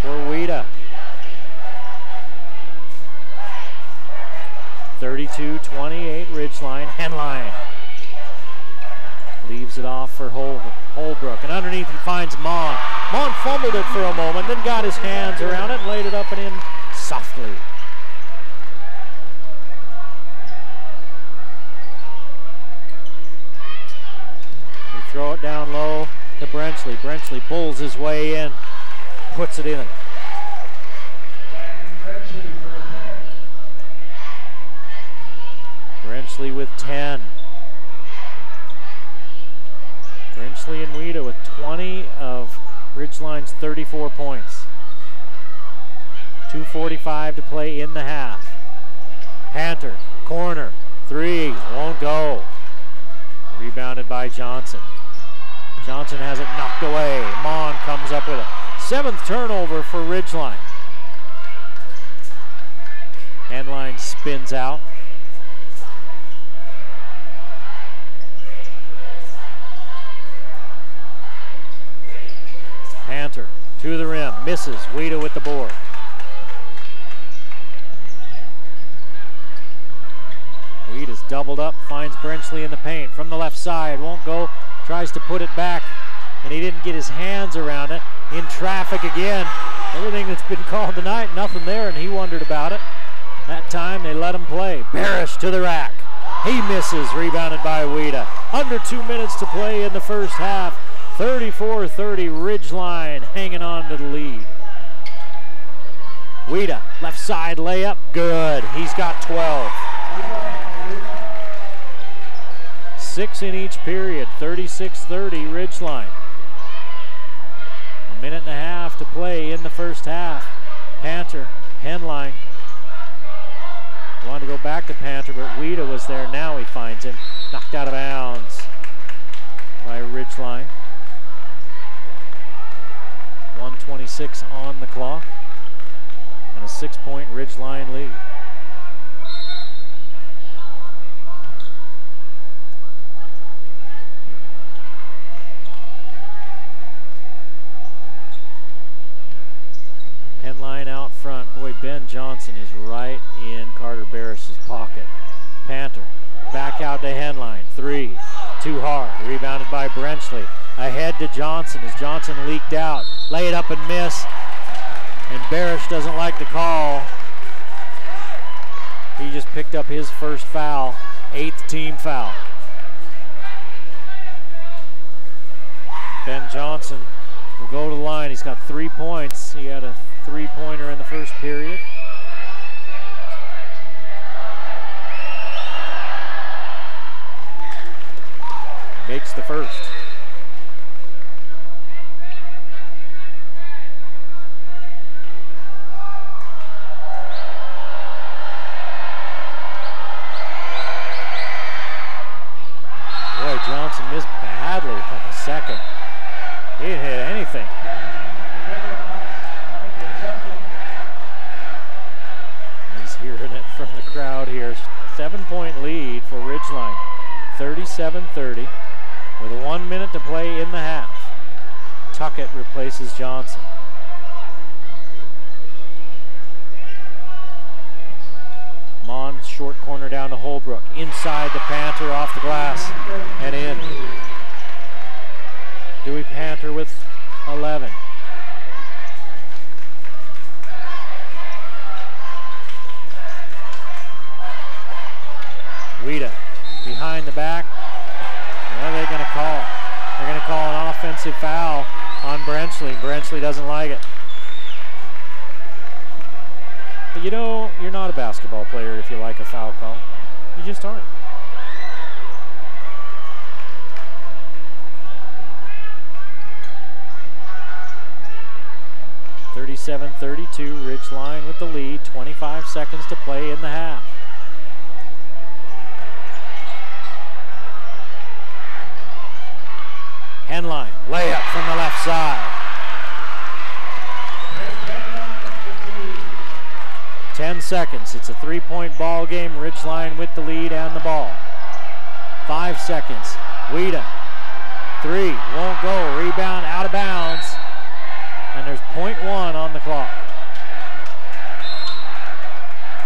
for Weeda. 32-28, Ridgeline. Henline leaves it off for Holbrook, and underneath he finds Mon. Mon fumbled it for a moment, then got his hands around it and laid it up and in softly. They throw it down low to Brenchley. Brenchley pulls his way in, puts it in. Brenchley with 10. Brenchley and Weeda with 20 of Ridgeline's 34 points. 2:45 to play in the half. Panter, corner, three, won't go. Rebounded by Johnson. Johnson has it knocked away. Mon comes up with it. 7th turnover for Ridgeline. Henline spins out. Panter to the rim, misses. Weeda with the board. Weeda's doubled up, finds Brenchley in the paint from the left side, won't go, tries to put it back, and he didn't get his hands around it. In traffic again. Everything that's been called tonight, nothing there, and he wondered about it. That time they let him play. Barish to the rack. He misses, rebounded by Weeda. Under 2 minutes to play in the first half. 34-30, Ridgeline hanging on to the lead. Weeda, left side layup, good. He's got 12. 6 in each period, 36-30, Ridgeline. A minute and a half to play in the first half. Panter, Henline. Wanted to go back to Panter, but Weeda was there. Now he finds him. Knocked out of bounds by Ridgeline. 1:26 on the clock, and a 6-point Ridgeline lead. Henline out front. Boy, Ben Johnson is right in Carter Barish's pocket. Panter back out to Henline. 3, too hard. Rebounded by Brenchley. Ahead to Johnson as Johnson leaked out. Lay it up and miss. And Barish doesn't like the call. He just picked up his first foul. 8th team foul. Ben Johnson will go to the line. He's got 3 points. He had a 3-pointer in the first period. Makes the first. Boy, Johnson missed badly on the second. He didn't hit anything. He's hearing it from the crowd here. 7-point lead for Ridgeline. 37-30 with 1 minute to play in the half. Tuckett replaces Johnson. Mon, short corner down to Holbrook. Inside the Panter, off the glass and in. Dewey Panter with 11. Weeda behind the back. What are they going to call? They're going to call an offensive foul on Brenchley. Brenchley doesn't like it. But you know, you're not a basketball player if you like a foul call. You just aren't. (37-32), Ridgeline with the lead. 25 seconds to play in the half. Henline, layup from the left side. 10 seconds. It's a 3-point ball game. Ridgeline with the lead and the ball. 5 seconds. Weeda. 3. Won't go. Rebound out of bounds. And there's .1 on the clock.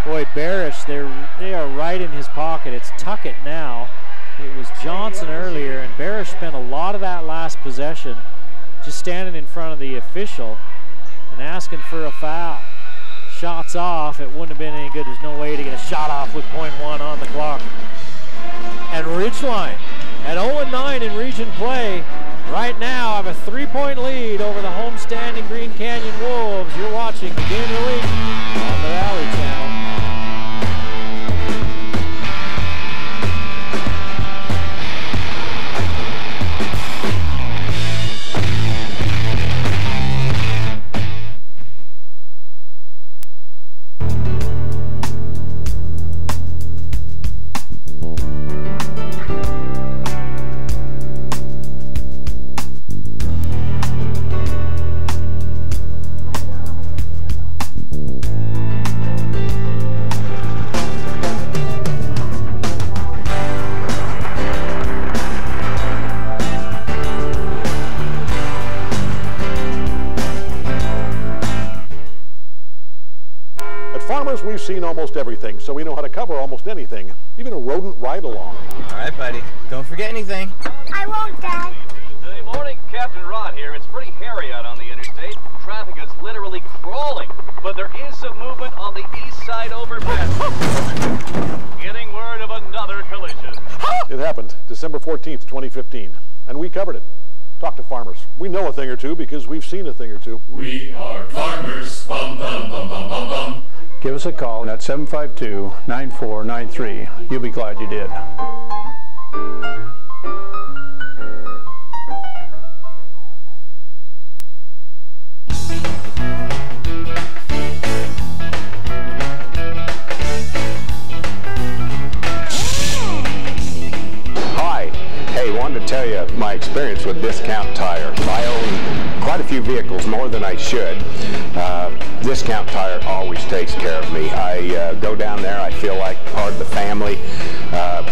Boy, Barish, they are right in his pocket. It's Tuckett now. It was Johnson earlier, and Barish spent a lot of that last possession just standing in front of the official and asking for a foul. Shots off, it wouldn't have been any good. There's no way to get a shot off with .1 on the clock. And Ridgeline at 0-9 in region play right now have a 3-point lead over the homestanding Green Canyon Wolves. You're watching the Game of the Week on the Valley Channel. We've seen almost everything, so we know how to cover almost anything, even a rodent ride-along. All right, buddy. Don't forget anything. I won't, Dad. Good morning, Captain Rod here. It's pretty hairy out on the interstate. Traffic is literally crawling, but there is some movement on the east side overpass. Getting word of another collision. It happened December 14th, 2015, and we covered it. Talk to farmers. We know a thing or two because we've seen a thing or two. We are farmers. Bum, bum, bum, bum, bum, bum. Give us a call at 752-9493. You'll be glad you did. Hi. Hey, wanted to tell you my experience with Discount Tire. I own quite a few vehicles, more than I should. Discount Tire always takes care of me. I go down there, I feel like part of the family.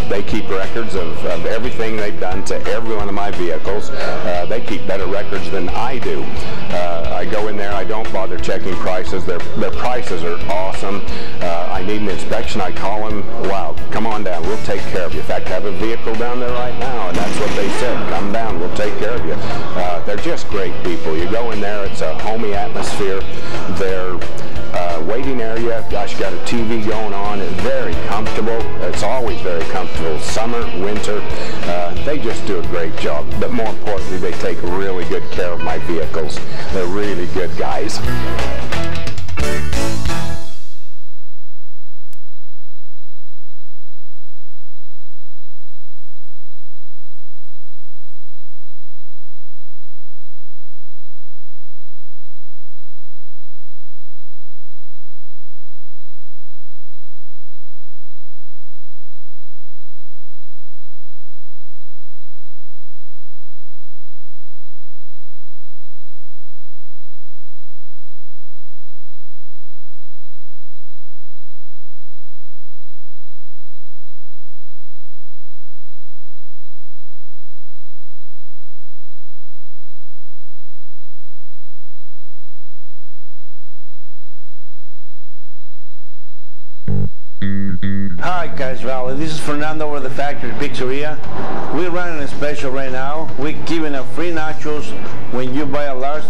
They keep records of everything they've done to every one of my vehicles. They keep better records than I do. I go in there, I don't bother checking prices. Their prices are awesome. I need an inspection, I call them, wow, come on down, we'll take care of you. In fact, I have a vehicle down there right now, and that's what they said, come down, we'll take care of you. They're just great people. You go in there, it's a homey atmosphere. Their waiting area, gosh, got a TV going on, it's very comfortable. It's always very comfortable, summer, winter. They just do a great job, but more importantly, they take really good care of my vehicles. They're really good guys. Hi guys, Valley. This is Fernando with the Factory Pizzeria. We're running a special right now. We're giving out free nachos when you buy a large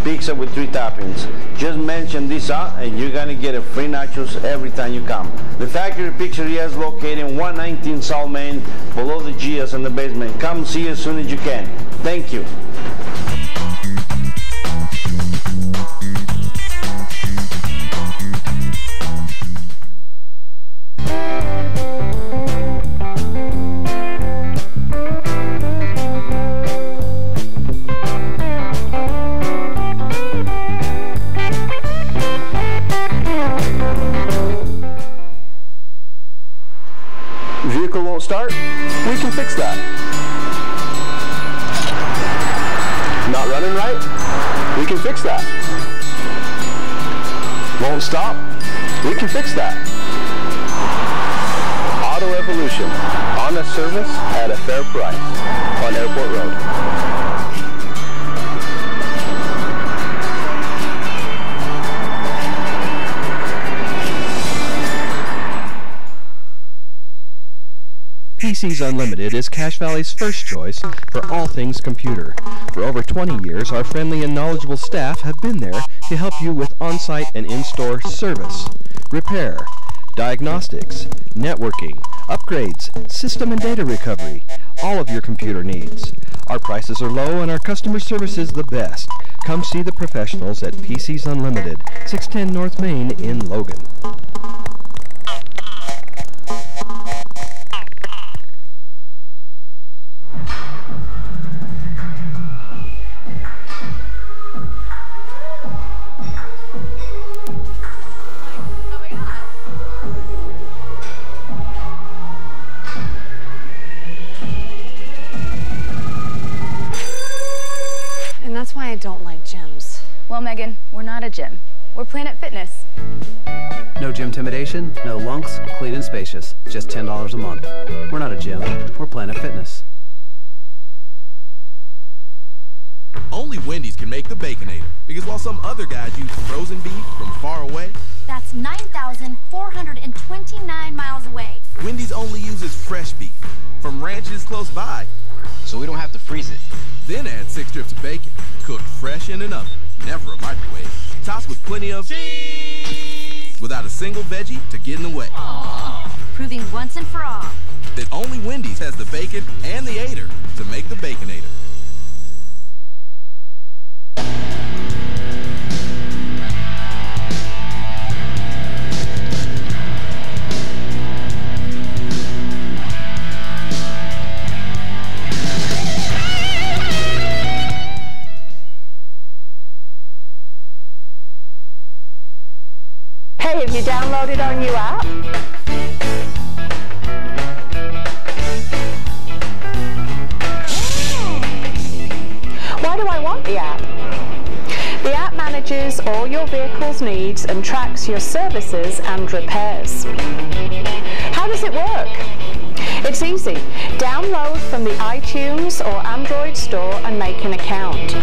pizza with 3 toppings. Just mention this out and you're gonna get a free nachos every time you come. The Factory Pizzeria is located in 119 South Main, below the Gia's in the basement. Come see as soon as you can. Thank you. Vehicle won't start? We can fix that. can fix that. Won't stop? We can fix that. Auto Evolution. Honest service at a fair price on Airport Road. PCs Unlimited is Cache Valley's first choice for all things computer. For over 20 years, our friendly and knowledgeable staff have been there to help you with on-site and in-store service, repair, diagnostics, networking, upgrades, system and data recovery, all of your computer needs. Our prices are low and our customer service is the best. Come see the professionals at PCs Unlimited, 610 North Main in Logan. That's why I don't like gyms. Well, Megan, we're not a gym. We're Planet Fitness. No gym intimidation, no lunks, clean and spacious. Just $10 a month. We're not a gym. We're Planet Fitness. Only Wendy's can make the Baconator, because while some other guys use frozen beef from far away, That's 9,429 miles away. Wendy's only uses fresh beef from ranches close by, so we don't have to freeze it. Then add 6 strips of bacon, cooked fresh in an oven, never a microwave, tossed with plenty of cheese, without a single veggie to get in the way. Aww. Proving once and for all that only Wendy's has the bacon and the Ater to make the Baconator. Hey, have you downloaded our new app? Why do I want the app? The app manages all your vehicle's needs and tracks your services and repairs. How does it work? It's easy. Download from the iTunes or Android store and make an account.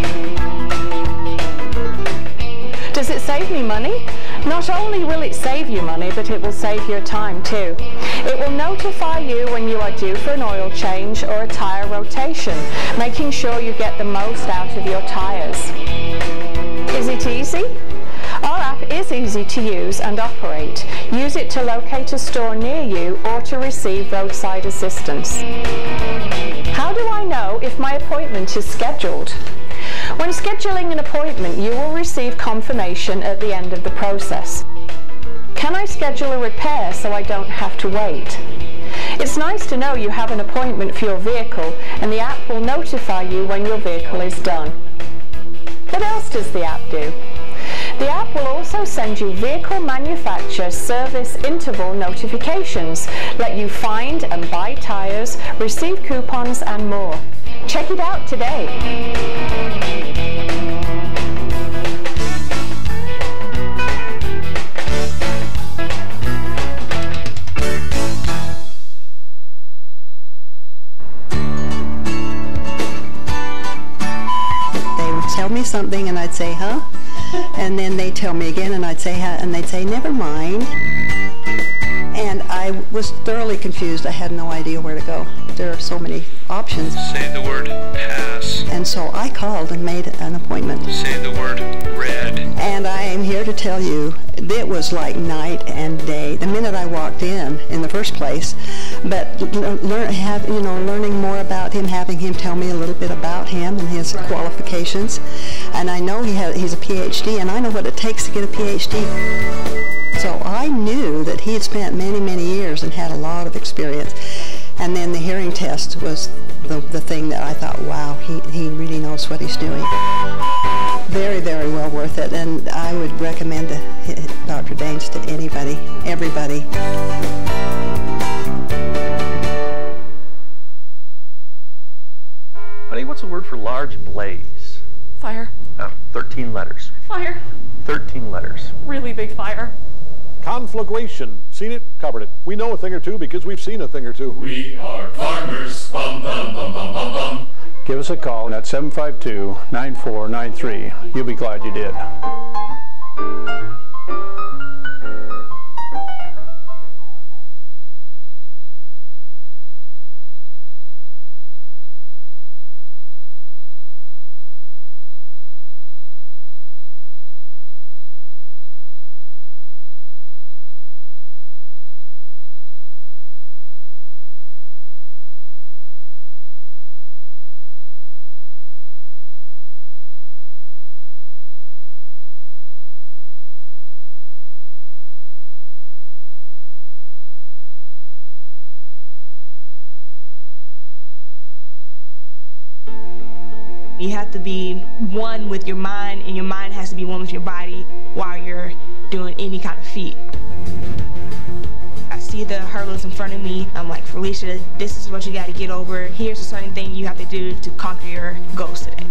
Does it save me money? Not only will it save you money, but it will save your time too. It will notify you when you are due for an oil change or a tire rotation, making sure you get the most out of your tires. Is it easy? Our app is easy to use and operate. Use it to locate a store near you or to receive roadside assistance. How do I know if my appointment is scheduled? When scheduling an appointment, you will receive confirmation at the end of the process. Can I schedule a repair so I don't have to wait? It's nice to know you have an appointment for your vehicle and the app will notify you when your vehicle is done. What else does the app do? The app will also send you vehicle manufacturer service interval notifications, let you find and buy tires, receive coupons and more. Check it out today. They would tell me something and I'd say, huh? And then they'd tell me again and I'd say, huh? And they'd say, never mind. And I was thoroughly confused. I had no idea where to go. There are so many options. Say the word pass. And so I called and made an appointment. Say the word red. And I am here to tell you, it was like night and day. The minute I walked in the first place, but learning more about him, having him tell me a little bit about him and his qualifications. And I know he's a PhD, and I know what it takes to get a PhD. So I knew that he had spent many, many years and had a lot of experience. And then the hearing test was the thing that I thought, wow, he really knows what he's doing. Very, very well worth it. And I would recommend Dr. Daines to anybody, everybody. Honey, what's a word for large blaze? Fire. 13 letters. Fire. 13 letters. Really big fire. Conflagration. Seen it, covered it. We know a thing or two because we've seen a thing or two. We are farmers. Bum, bum, bum, bum, bum, bum. Give us a call at 752-9493. You'll be glad you did. You have to be one with your mind, and your mind has to be one with your body while you're doing any kind of feat. I see the hurdles in front of me. I'm like, Felicia, this is what you got to get over. Here's a certain thing you have to do to conquer your goals today.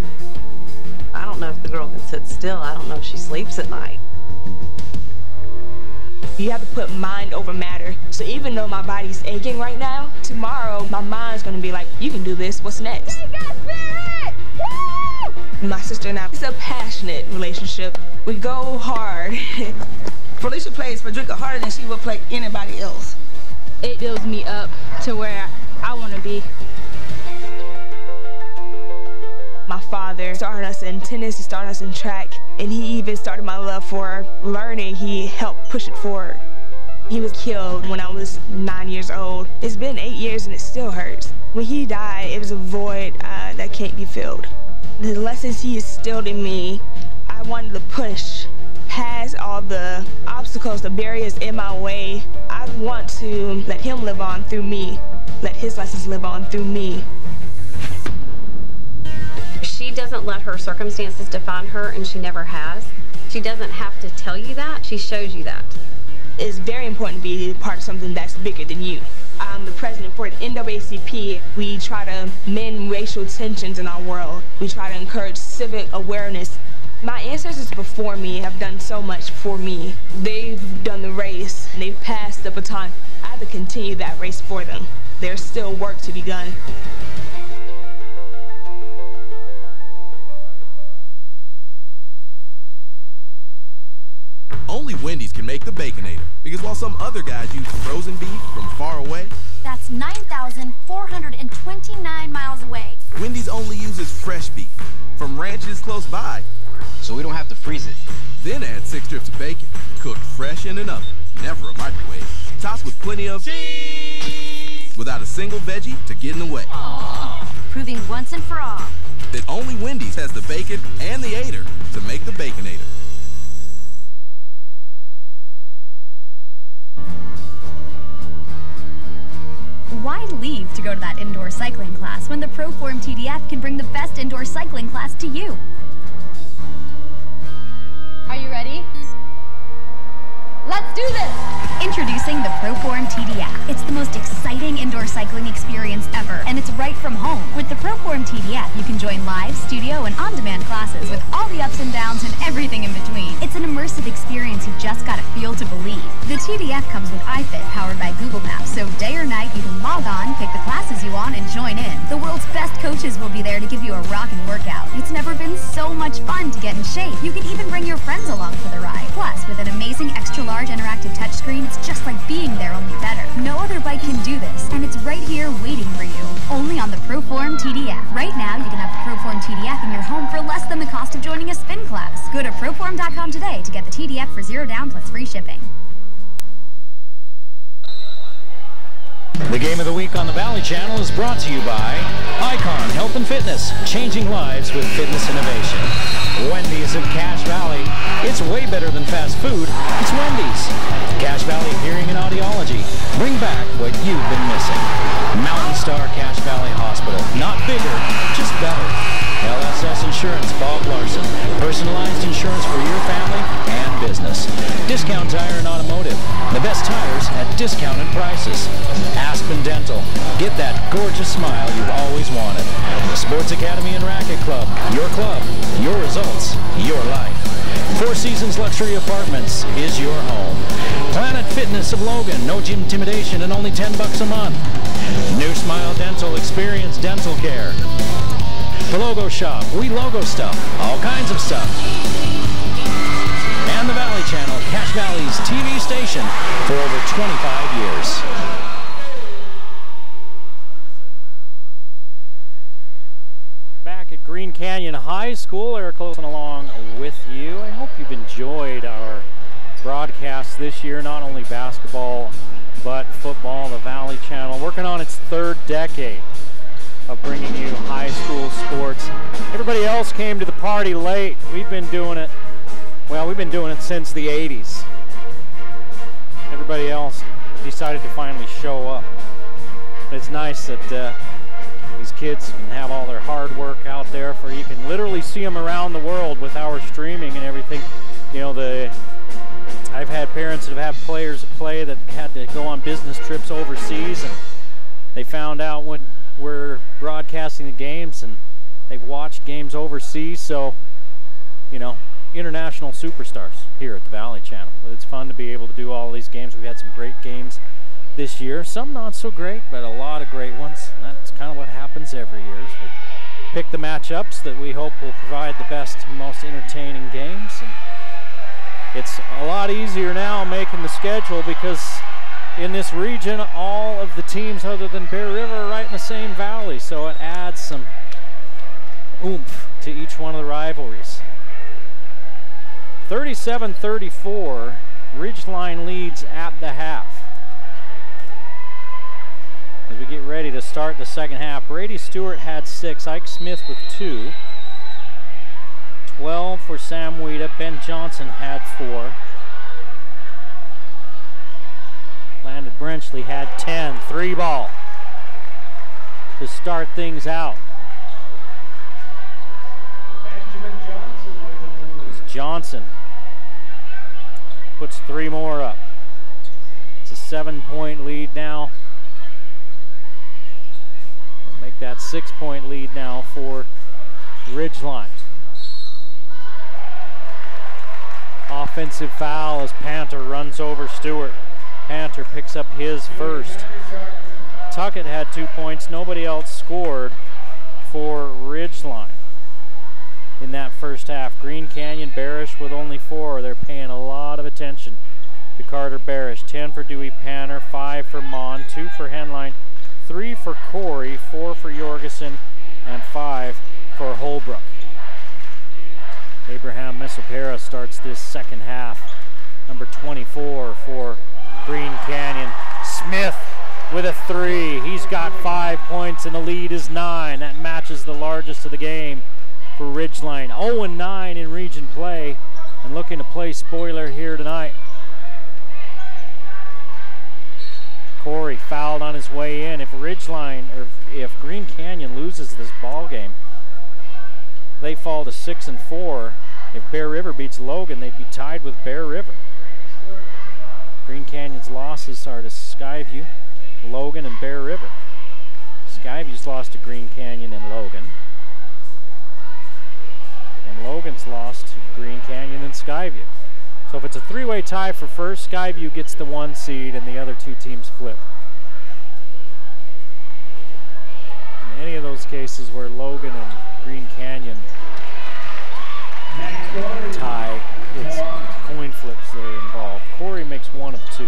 I don't know if the girl can sit still. I don't know if she sleeps at night. You have to put mind over matter. So even though my body's aching right now, tomorrow my mind's going to be like, you can do this. What's next? My sister and I, it's a passionate relationship. We go hard. Felicia plays Frederica harder than she would play anybody else. It builds me up to where I want to be. My father started us in tennis, he started us in track, and he even started my love for learning. He helped push it forward. He was killed when I was 9 years old. It's been 8 years and it still hurts. When he died, it was a void that can't be filled. The lessons he instilled in me, I wanted to push past all the obstacles, the barriers in my way. I want to let him live on through me, let his lessons live on through me. She doesn't let her circumstances define her, and she never has. She doesn't have to tell you that, she shows you that. It's very important to be part of something that's bigger than you. I'm the president for the NAACP. We try to mend racial tensions in our world. We try to encourage civic awareness. My ancestors before me have done so much for me. They've done the race, and they've passed the baton. I have to continue that race for them. There's still work to be done. Only Wendy's can make the Baconator, because while some other guys use frozen beef from far away, that's 9,429 miles away. Wendy's only uses fresh beef from ranches close by, so we don't have to freeze it. Then add 6 strips of bacon, cooked fresh in an oven, never a microwave, tossed with plenty of cheese, without a single veggie to get in the way. Aww. Proving once and for all that only Wendy's has the bacon and the Ater to make the Baconator. Why leave to go to that indoor cycling class when the ProForm TDF can bring the best indoor cycling class to you? Are you ready? Let's do this! Introducing the ProForm TDF. It's the most exciting indoor cycling experience ever, and it's right from home. With the ProForm TDF, you can join live, studio, and on-demand classes with all the ups and downs and everything in between. It's an immersive experience you just gotta feel to believe. The TDF comes with iFit, powered by Google Maps, so day or night you can log on, pick the classes you want, and join in. The world's best coaches will be there to give you a rockin' workout. It's never been so much fun to get in shape. You can even bring your friends along for the ride. Plus, with an amazing extra-large interactive touchscreen, it's just like being there, only better. No other bike can do this, and it's right here waiting for you. Only on the ProForm TDF. Right now, you can have the ProForm TDF in your home for less than the cost of joining a spin class. Go to ProForm.com today to get the TDF for $0 down plus free shipping. The Game of the Week on the Valley Channel is brought to you by Icon Health and Fitness, changing lives with fitness innovation. Wendy's of Cache Valley. It's way better than fast food. It's Wendy's. Cache Valley Hearing and Audiology. Bring back what you've been missing. Mountain Star Cache Valley Hospital. Not bigger, just better. LSS Insurance, Bob Larson. Personalized insurance for your family and business. Discount Tire and Automotive. The best tires at discounted prices. Aspen Dental. Get that gorgeous smile you've always wanted. Sports Academy and Racket Club. Your club, your results, your life. Four Seasons Luxury Apartments is your home. Planet Fitness of Logan. No gym intimidation and only $10 a month. New Smile Dental. Experience dental care. The Logo Shop. We logo stuff. All kinds of stuff. And the Valley Channel, Cache Valley's TV station for over 25 years. Back at Green Canyon High School, Eric Olson along with you. I hope you've enjoyed our broadcast this year, not only basketball, but football. The Valley Channel working on its third decade of bringing you high school sports. Everybody else came to the party late. We've been doing it, well, we've been doing it since the 80s. Everybody else decided to finally show up. It's nice that these kids can have all their hard work out there, for you can literally see them around the world with our streaming and everything. You know, I've had parents that have had players play that had to go on business trips overseas, and they found out when we're broadcasting the games and they've watched games overseas. So, you know, international superstars here at the Valley Channel. But it's fun to be able to do all these games. We've had some great games this year, some not so great, but a lot of great ones. And that's kind of what happens every year, is we pick the matchups that we hope will provide the best, most entertaining games. And it's a lot easier now making the schedule, because in this region, all of the teams other than Bear River are right in the same valley, so it adds some oomph to each one of the rivalries. 37-34, Ridgeline leads at the half. As we get ready to start the second half, Brady Stewart had 6, Ike Smith with 2, 12 for Sam Weeda, Ben Johnson had 4. Landon Brenchley had 10, 3 ball to start things out. Johnson puts 3 more up. It's a 7-point lead now. We'll make that 6-point lead now for Ridgeline. Offensive foul as Panther runs over Stewart. Panther picks up his first. Tuckett had 2 points. Nobody else scored for Ridgeline in that first half. Green Canyon Barish with only 4. They're paying a lot of attention to Carter Barish. 10 for Dewey Panner, 5 for Mon, 2 for Henline, 3 for Corey, 4 for Jorgensen, and 5 for Holbrook. Abraham Mesopera starts this second half. Number 24 for Green Canyon. Smith with a 3. He's got 5 points and the lead is 9. That matches the largest of the game for Ridgeline. 0-9 in region play and looking to play spoiler here tonight. Corey fouled on his way in. If Ridgeline, or if Green Canyon loses this ball game, they fall to 6-4. If Bear River beats Logan, they'd be tied with Bear River. Green Canyon's losses are to Skyview, Logan, and Bear River. Skyview's lost to Green Canyon and Logan. And Logan's lost to Green Canyon and Skyview. So if it's a 3-way tie for first, Skyview gets the 1 seed and the other 2 teams flip. In any of those cases where Logan and Green Canyon tie, it's coin flips that are involved. Corey makes 1 of 2.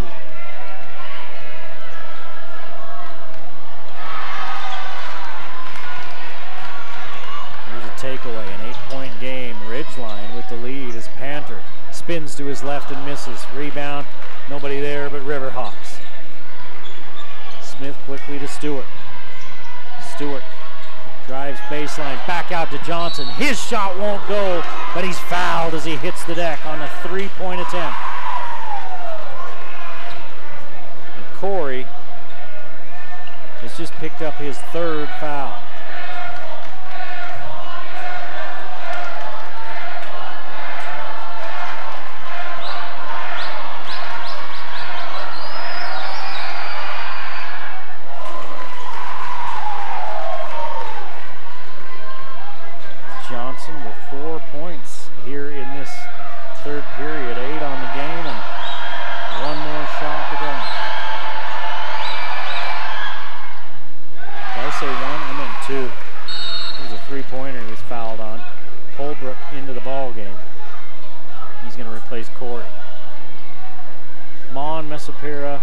Here's a takeaway, an 8-point game. Ridgeline with the lead as Panther spins to his left and misses. Rebound, nobody there but Riverhawks. Smith quickly to Stewart. Stewart drives baseline, back out to Johnson. His shot won't go, but he's fouled as he hits the deck on a 3-point attempt. And Corey has just picked up his 3rd foul. 4 points here in this third period. 8 on the game and one more shot to go. Did I say one? I meant two. There's a three-pointer he was fouled on. Holbrook into the ball game. He's going to replace Corey. Mon, Messapira,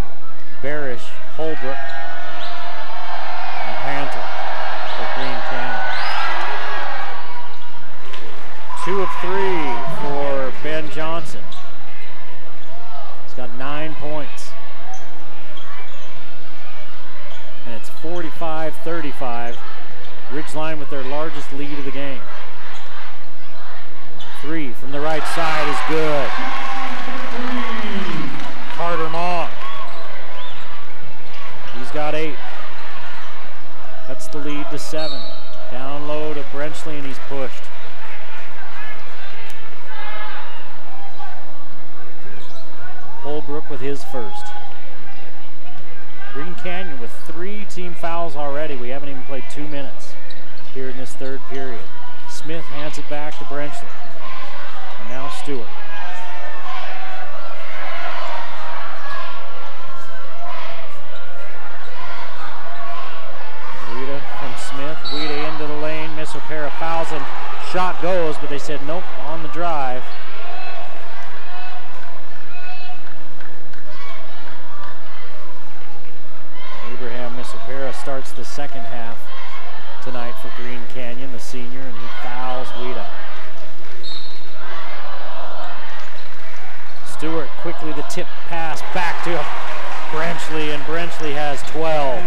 Barish, Holbrook, and Panther for Green Canyon. 2 of 3 for Ben Johnson. He's got 9 points. And it's 45-35. Ridgeline with their largest lead of the game. 3 from the right side is good. Carter Maughan. He's got 8. Cuts the lead to 7. Down low to Brenchley, and he's pushed. Holbrook with his first. Green Canyon with 3 team fouls already. We haven't even played 2 minutes here in this third period. Smith hands it back to Brenchley. And now Stewart. Weeda from Smith. Weeda into the lane. Messapira fouls him. Shot goes, but they said nope on the drive. Abraham Messapira starts the second half tonight for Green Canyon, the senior, and he fouls Weeda. Stewart quickly the tip pass back to Brenchley, and Brenchley has 12.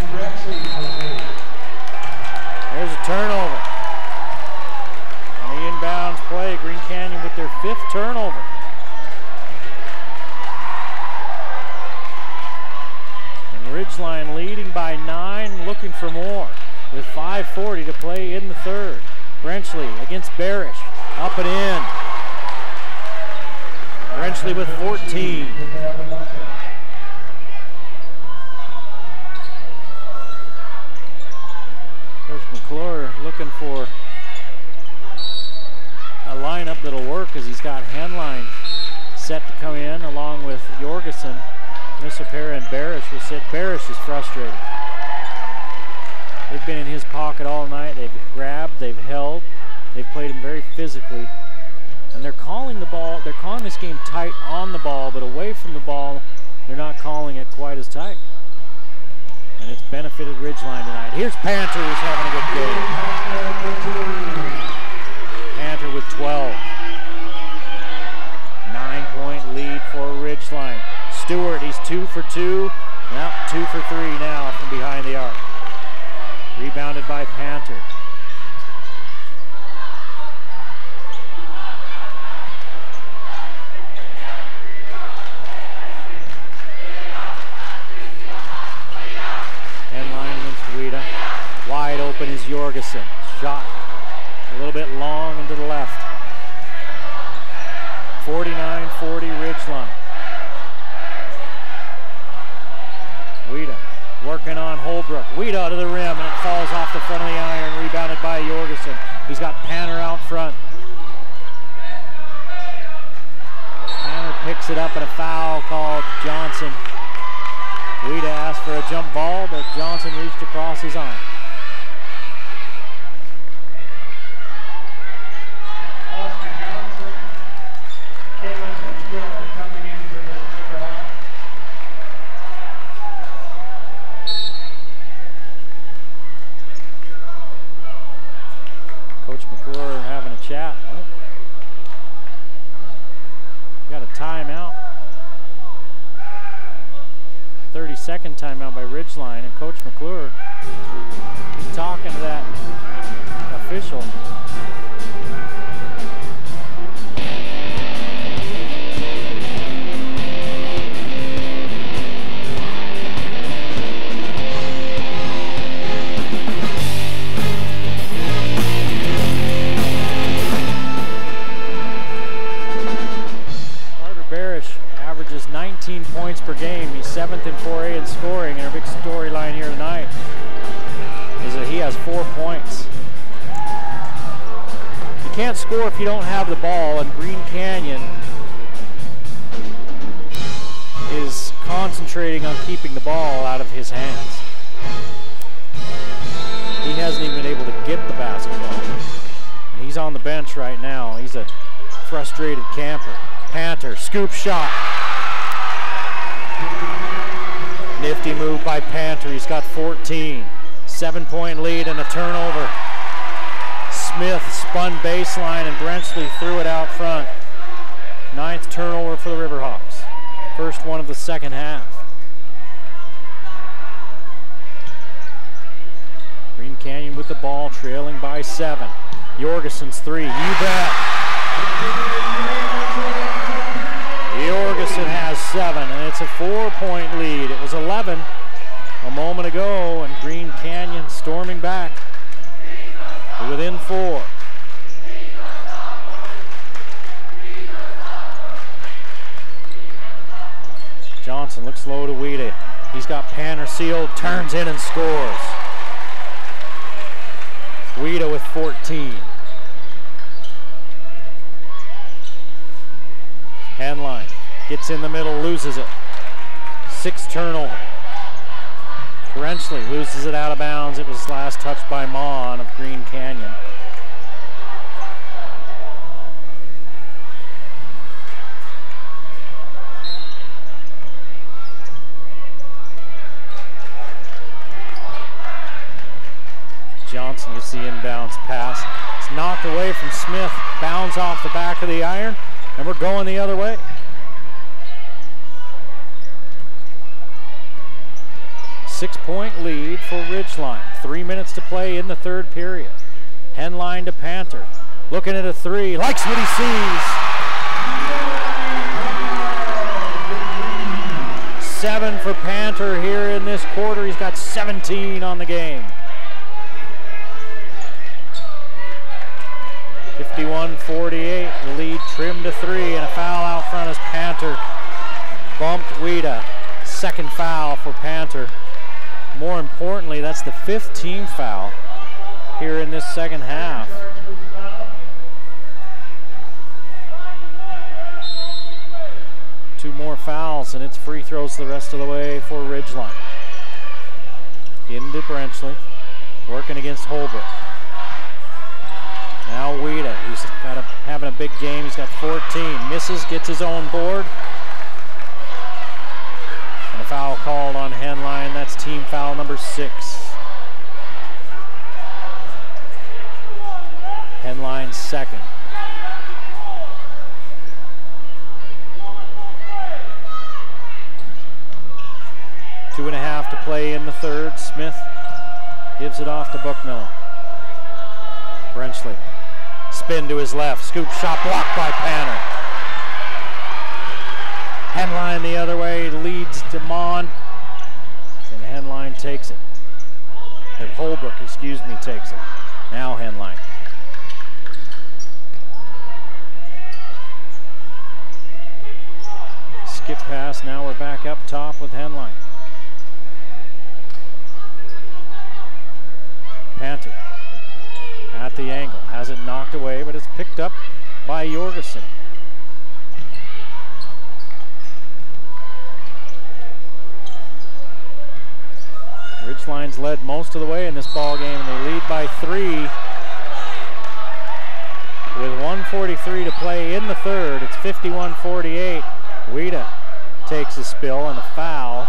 There's a turnover. On the inbounds play, Green Canyon with their 5th turnover. And Ridgeline leading by 9, looking for more with 5:40 to play in the third. Brenchley against Barish, up and in. Brenchley with 14. Coach McClure looking for a lineup that'll work as he's got Henline set to come in along with Jorgensen. Messapira and Barish will sit. Barish is frustrated. They've been in his pocket all night. They've grabbed, they've held, they've played him very physically. And they're calling the ball, they're calling this game tight on the ball, but away from the ball, they're not calling it quite as tight. And it's benefited Ridgeline tonight. Here's Panther, who's having a good game. Panther with 12. 9-point lead for Ridgeline. Stewart, he's 2 for 2. Now 2 for 3 now from behind the arc. Rebounded by Panther. Wide open is Jorgensen. Shot a little bit long and to the left. 49-40 Ridgeline. Weeda working on Holbrook. Weeda to the rim, and it falls off the front of the iron. Rebounded by Jorgensen. He's got Panther out front. Panther picks it up, and a foul called Johnson. Weeda asked for a jump ball, but Johnson reached across his arm. Coach McClure having a chat. Oh. Got a timeout. 30-second timeout by Ridgeline, and Coach McClure, he's talking to that official. Averages 19 points per game. He's 7th in 4A in scoring, and our big storyline here tonight is that he has 4 points. You can't score score if you don't have the ball, and Green Canyon is concentrating on keeping the ball out of his hands. He hasn't even been able to get the basketball. He's on the bench right now. He's a frustrated camper. Panther, scoop shot. Nifty move by Panther. He's got 14. 7-point lead and a turnover. Smith spun baseline and Brenchley threw it out front. 9th turnover for the Riverhawks. First one of the second half. Green Canyon with the ball, trailing by 7. Jorgensen's 3, you bet. Jorgensen has 7, and it's a 4-point lead. It was 11 a moment ago, and Green Canyon storming back to within 4. Johnson looks low to Weeda. He's got Panther sealed, turns in and scores. Weeda with 14. Henline gets in the middle, loses it. 6th turnover. Brenchley loses it out of bounds. It was last touched by Mon of Green Canyon. Johnson gets the inbounds pass. It's knocked away from Smith. Bounds off the back of the iron, and we're going the other way. Six-point lead for Ridgeline. 3 minutes to play in the third period. Henline to Panther. Looking at a 3. Likes what he sees. 7 for Panther here in this quarter. He's got 17 on the game. 51-48, the lead trimmed to 3, and a foul out front as Panther bumped Weeda. 2nd foul for Panther. More importantly, that's the 5th team foul here in this second half. Two more fouls, and it's free throws the rest of the way for Ridgeline. Into Brenchley, working against Holbrook. Now Weeda, he's having a big game. He's got 14. Misses, gets his own board. And a foul called on Henline. That's team foul number 6. Henline's 2nd. Two and a half to play in the third. Smith gives it off to Buckmiller. Brenchley. Spin to his left. Scoop shot blocked by Panther. Henline the other way, leads to Mon. And Henline takes it. And Holbrook, takes it. Now Henline. Skip pass, now we're back up top with Henline. Panther. At the angle, has it knocked away, but it's picked up by Jorgensen. Ridgeline's led most of the way in this ball game, and they lead by 3 with 1:43 to play in the third. It's 51-48. Weeda takes a spill, and a foul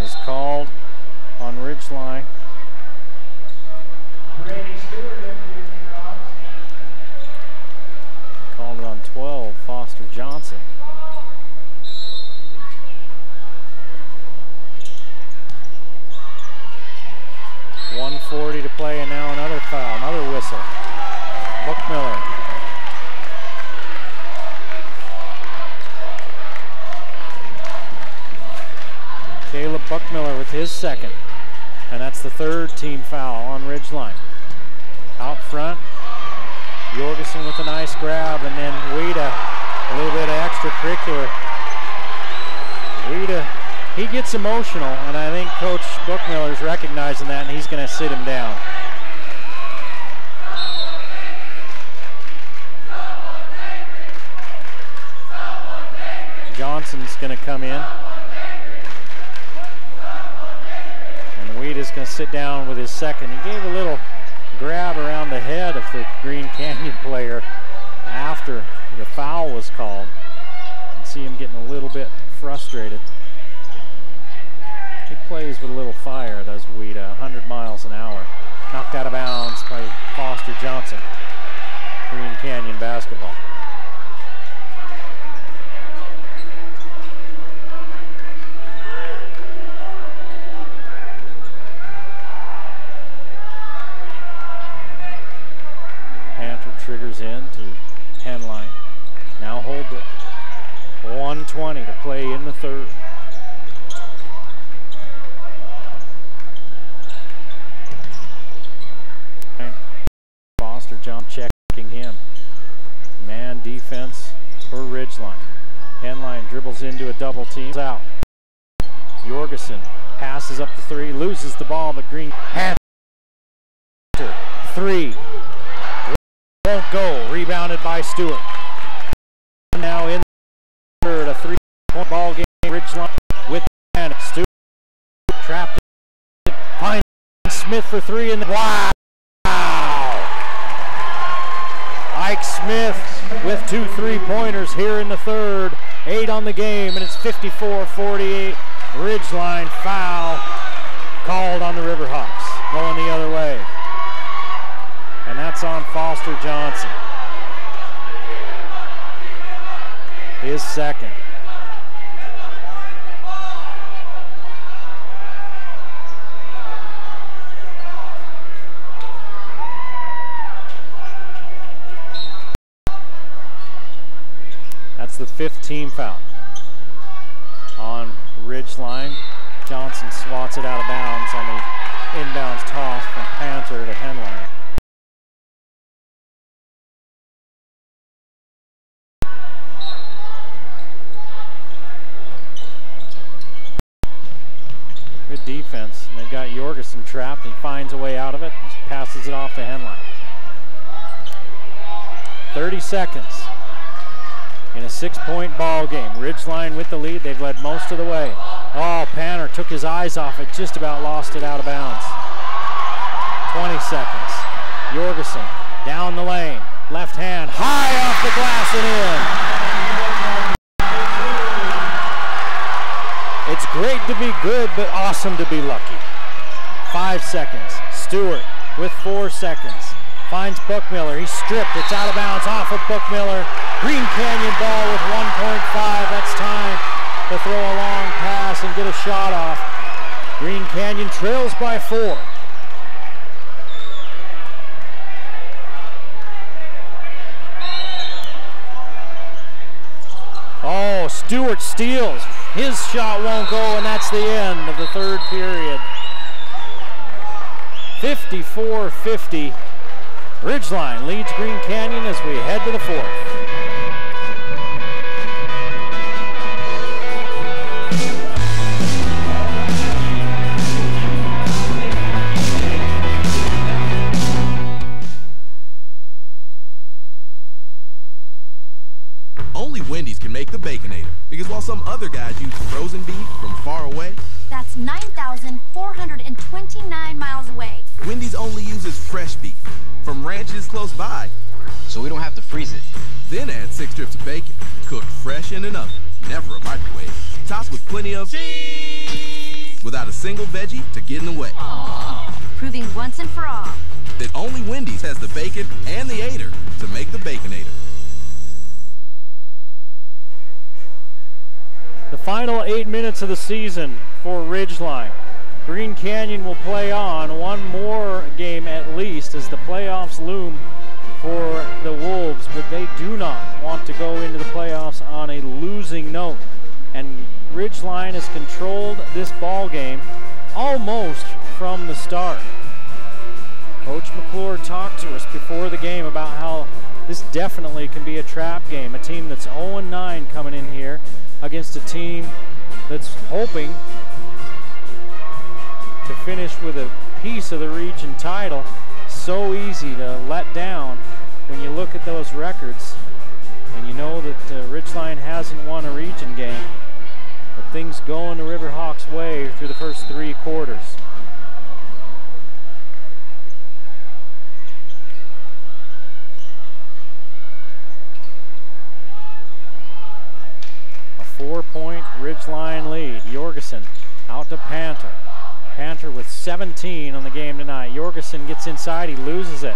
is called on Ridgeline. Called it on 12, Foster Johnson. .140 to play, and now another foul, another whistle. Buckmiller. Caleb Buckmiller with his 2nd. And that's the 3rd team foul on Ridgeline. Out front, Jorgensen with a nice grab, and then Weeda, a little bit of extracurricular. Weeda, he gets emotional, and I think Coach Buckmiller's recognizing that, and he's going to sit him down. Johnson's going to come in. And Weed is going to sit down with his second. He gave a little grab around the head of the Green Canyon player after the foul was called. You can see him getting a little bit frustrated. He plays with a little fire, does Weed, 100 miles an hour. Knocked out of bounds by Foster Johnson. Green Canyon basketball. Panther triggers in to Henline. Now Holbrook. 1:20 to play in the third. Foster John checking him. Man defense for Ridgeline. Henline dribbles into a double team. Out. Jorgensen passes up the three, loses the ball, but Green Panther. Three. Won't go. Rebounded by Stewart. Now in the third, a 3-point ball game. Ridgeline with Stewart trapped. Finds Smith for three and wow. Ike Smith with 2 3-pointers here in the third. 8 on the game, and it's 54-48. Ridgeline foul called on the Riverhawks. Going the other way. And that's on Foster Johnson. His second. That's the 5th team foul on Ridgeline. Johnson swats it out of bounds on the inbounds toss from Panther to Henline. Good defense. And they've got Jorgensen trapped. He finds a way out of it. Passes it off to Henline. 30 seconds. In a 6-point ball game. Ridgeline with the lead. They've led most of the way. Oh, Panther took his eyes off it. Just about lost it out of bounds. 20 seconds. Jorgensen down the lane. Left hand high off the glass and in. It's great to be good, but awesome to be lucky. 5 seconds. Stewart with 4 seconds. Finds Buckmiller. He's stripped. It's out of bounds off of Buckmiller. Green Canyon ball with 1.5. That's time to throw a long pass and get a shot off. Green Canyon trails by 4. Oh, Stewart steals. His shot won't go, and that's the end of the third period. 54-50. Ridgeline leads Green Canyon as we head to the 4th. Only Wendy's can make the Baconator, because while some other guys use frozen beef from far away, that's 9,429 miles away. Wendy's only uses fresh beef from ranches close by, so we don't have to freeze it. Then add 6 strips of bacon, cooked fresh in an oven, never a microwave, topped with plenty of cheese, without a single veggie to get in the way. Aww. Proving once and for all that only Wendy's has the bacon and the Ader to make the Baconator. The final 8 minutes of the season for Ridgeline. Green Canyon will play on one more game at least as the playoffs loom for the Wolves, but they do not want to go into the playoffs on a losing note. And Ridgeline has controlled this ball game almost from the start. Coach McClure talked to us before the game about how this definitely can be a trap game, a team that's 0-9 coming in here against a team that's hoping to finish with a piece of the region title. So easy to let down when you look at those records and you know that Ridgeline hasn't won a region game But things going the Riverhawks' way through the first 3 quarters. A 4-point Ridgeline lead. Jorgensen out to Panter. Panter with 17 on the game tonight. Jorgensen gets inside, he loses it.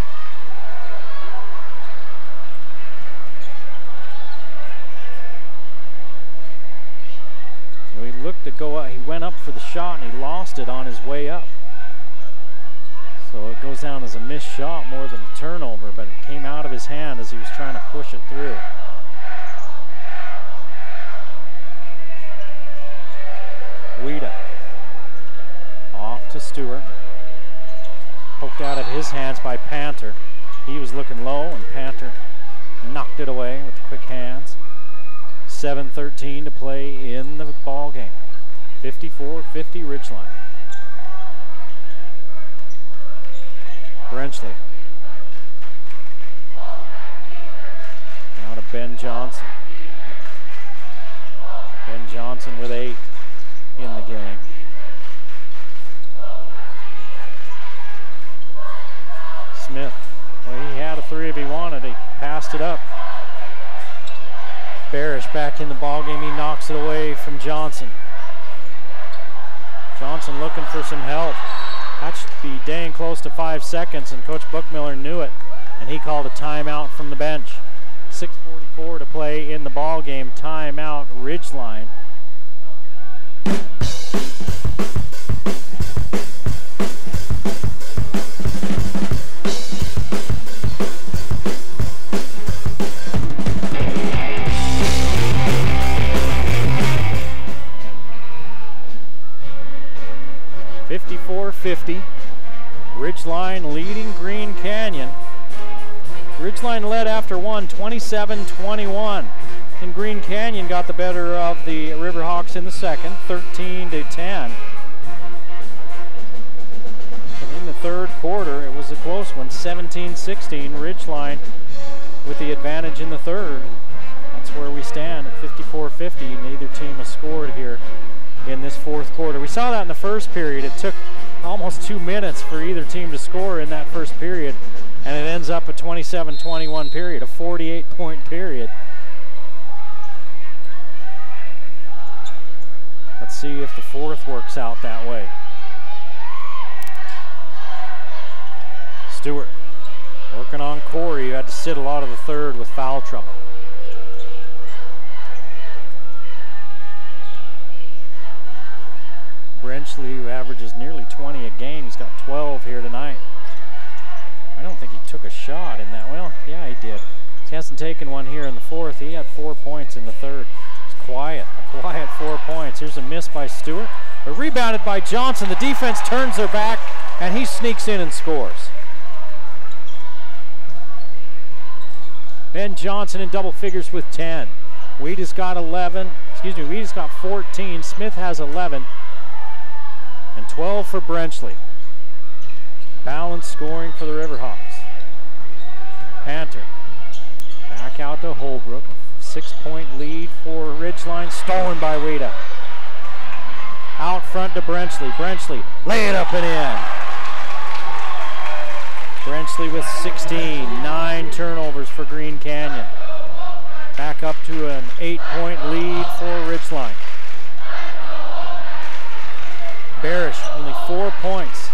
He looked to go up, he went up for the shot and he lost it on his way up. So it goes down as a missed shot more than a turnover, but it came out of his hand as he was trying to push it through. Weeda off to Stewart. Poked out of his hands by Panter. He was looking low and Panter knocked it away with quick hands. 7:13 to play in the ball game. 54-50 Ridgeline. Brenchley. Now to Ben Johnson. Ben Johnson with 8 in the game. Smith, well, he had a 3 if he wanted. He passed it up. Barish back in the ballgame. He knocks it away from Johnson. Johnson looking for some help. That should be dang close to 5 seconds, and Coach Buckmiller knew it, and he called a timeout from the bench. 6:44 to play in the ballgame. Timeout, Ridgeline. .50. Ridgeline leading Green Canyon. Ridgeline led after one, 27-21. And Green Canyon got the better of the Riverhawks in the second, 13-10. And in the third quarter, it was a close one, 17-16. Ridgeline with the advantage in the third. That's where we stand at 54-50. Neither team has scored here in this fourth quarter. We saw that in the first period. It took almost 2 minutes for either team to score in that first period, and it ends up a 27-21 period, a 48-point period. Let's see if the fourth works out that way. Stewart working on Corey, who had to sit a lot of the third with foul trouble. Brenchley, who averages nearly 20 a game, he's got 12 here tonight. I don't think he took a shot in that. Well, yeah, he did. He hasn't taken one here in the fourth. He had 4 points in the third. It's quiet, a quiet 4 points. Here's a miss by Stewart, but rebounded by Johnson. The defense turns their back, and he sneaks in and scores. Ben Johnson in double figures with 10. Weeda's got 11. Weeda's got 14. Smith has 11. And 12 for Brenchley. Balanced scoring for the Riverhawks. Panter back out to Holbrook. A 6-point lead for Ridgeline, stolen by Weeda. Out front to Brenchley. Brenchley, lay it up and in. Brenchley with 16, 9 turnovers for Green Canyon. Back up to an 8-point lead for Ridgeline. Barish, only 4 points.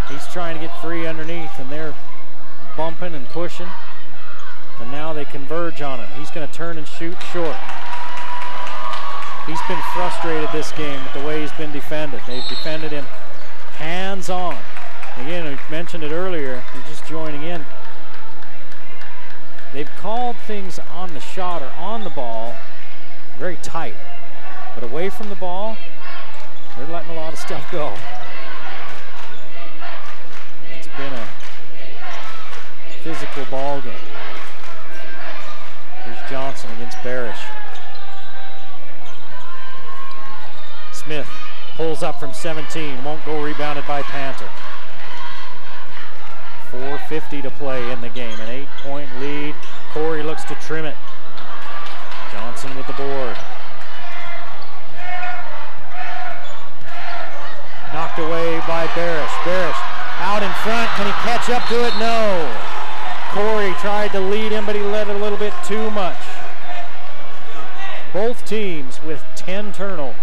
He's trying to get free underneath, and they're bumping and pushing. And now they converge on him. He's going to turn and shoot short. He's been frustrated this game with the way he's been defended. They've defended him hands-on. Again, we mentioned it earlier, if you're just joining in. They've called things on the shot or on the ball very tight. But away from the ball, they're letting a lot of stuff go. It's been a physical ball game. Here's Johnson against Barish. Smith pulls up from 17, won't go, rebounded by Panter. 4:50 to play in the game, an 8-point lead. Corey looks to trim it. Johnson with the board. knocked away by Barish. Barish out in front. Can he catch up to it? No. Corey tried to lead him, but he led a little bit too much. Both teams with 10 turnovers.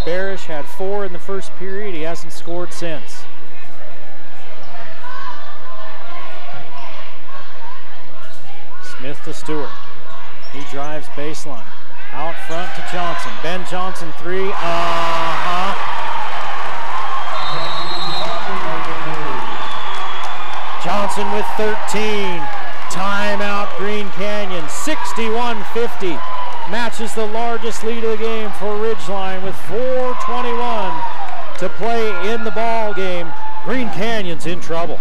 Barish had 4 in the first period. He hasn't scored since. Smith to Stewart. He drives baseline. Out front to Johnson. Ben Johnson 3. Johnson with 13. Timeout Green Canyon. 61-50. Matches the largest lead of the game for Ridgeline with 4:21 to play in the ball game. Green Canyon's in trouble.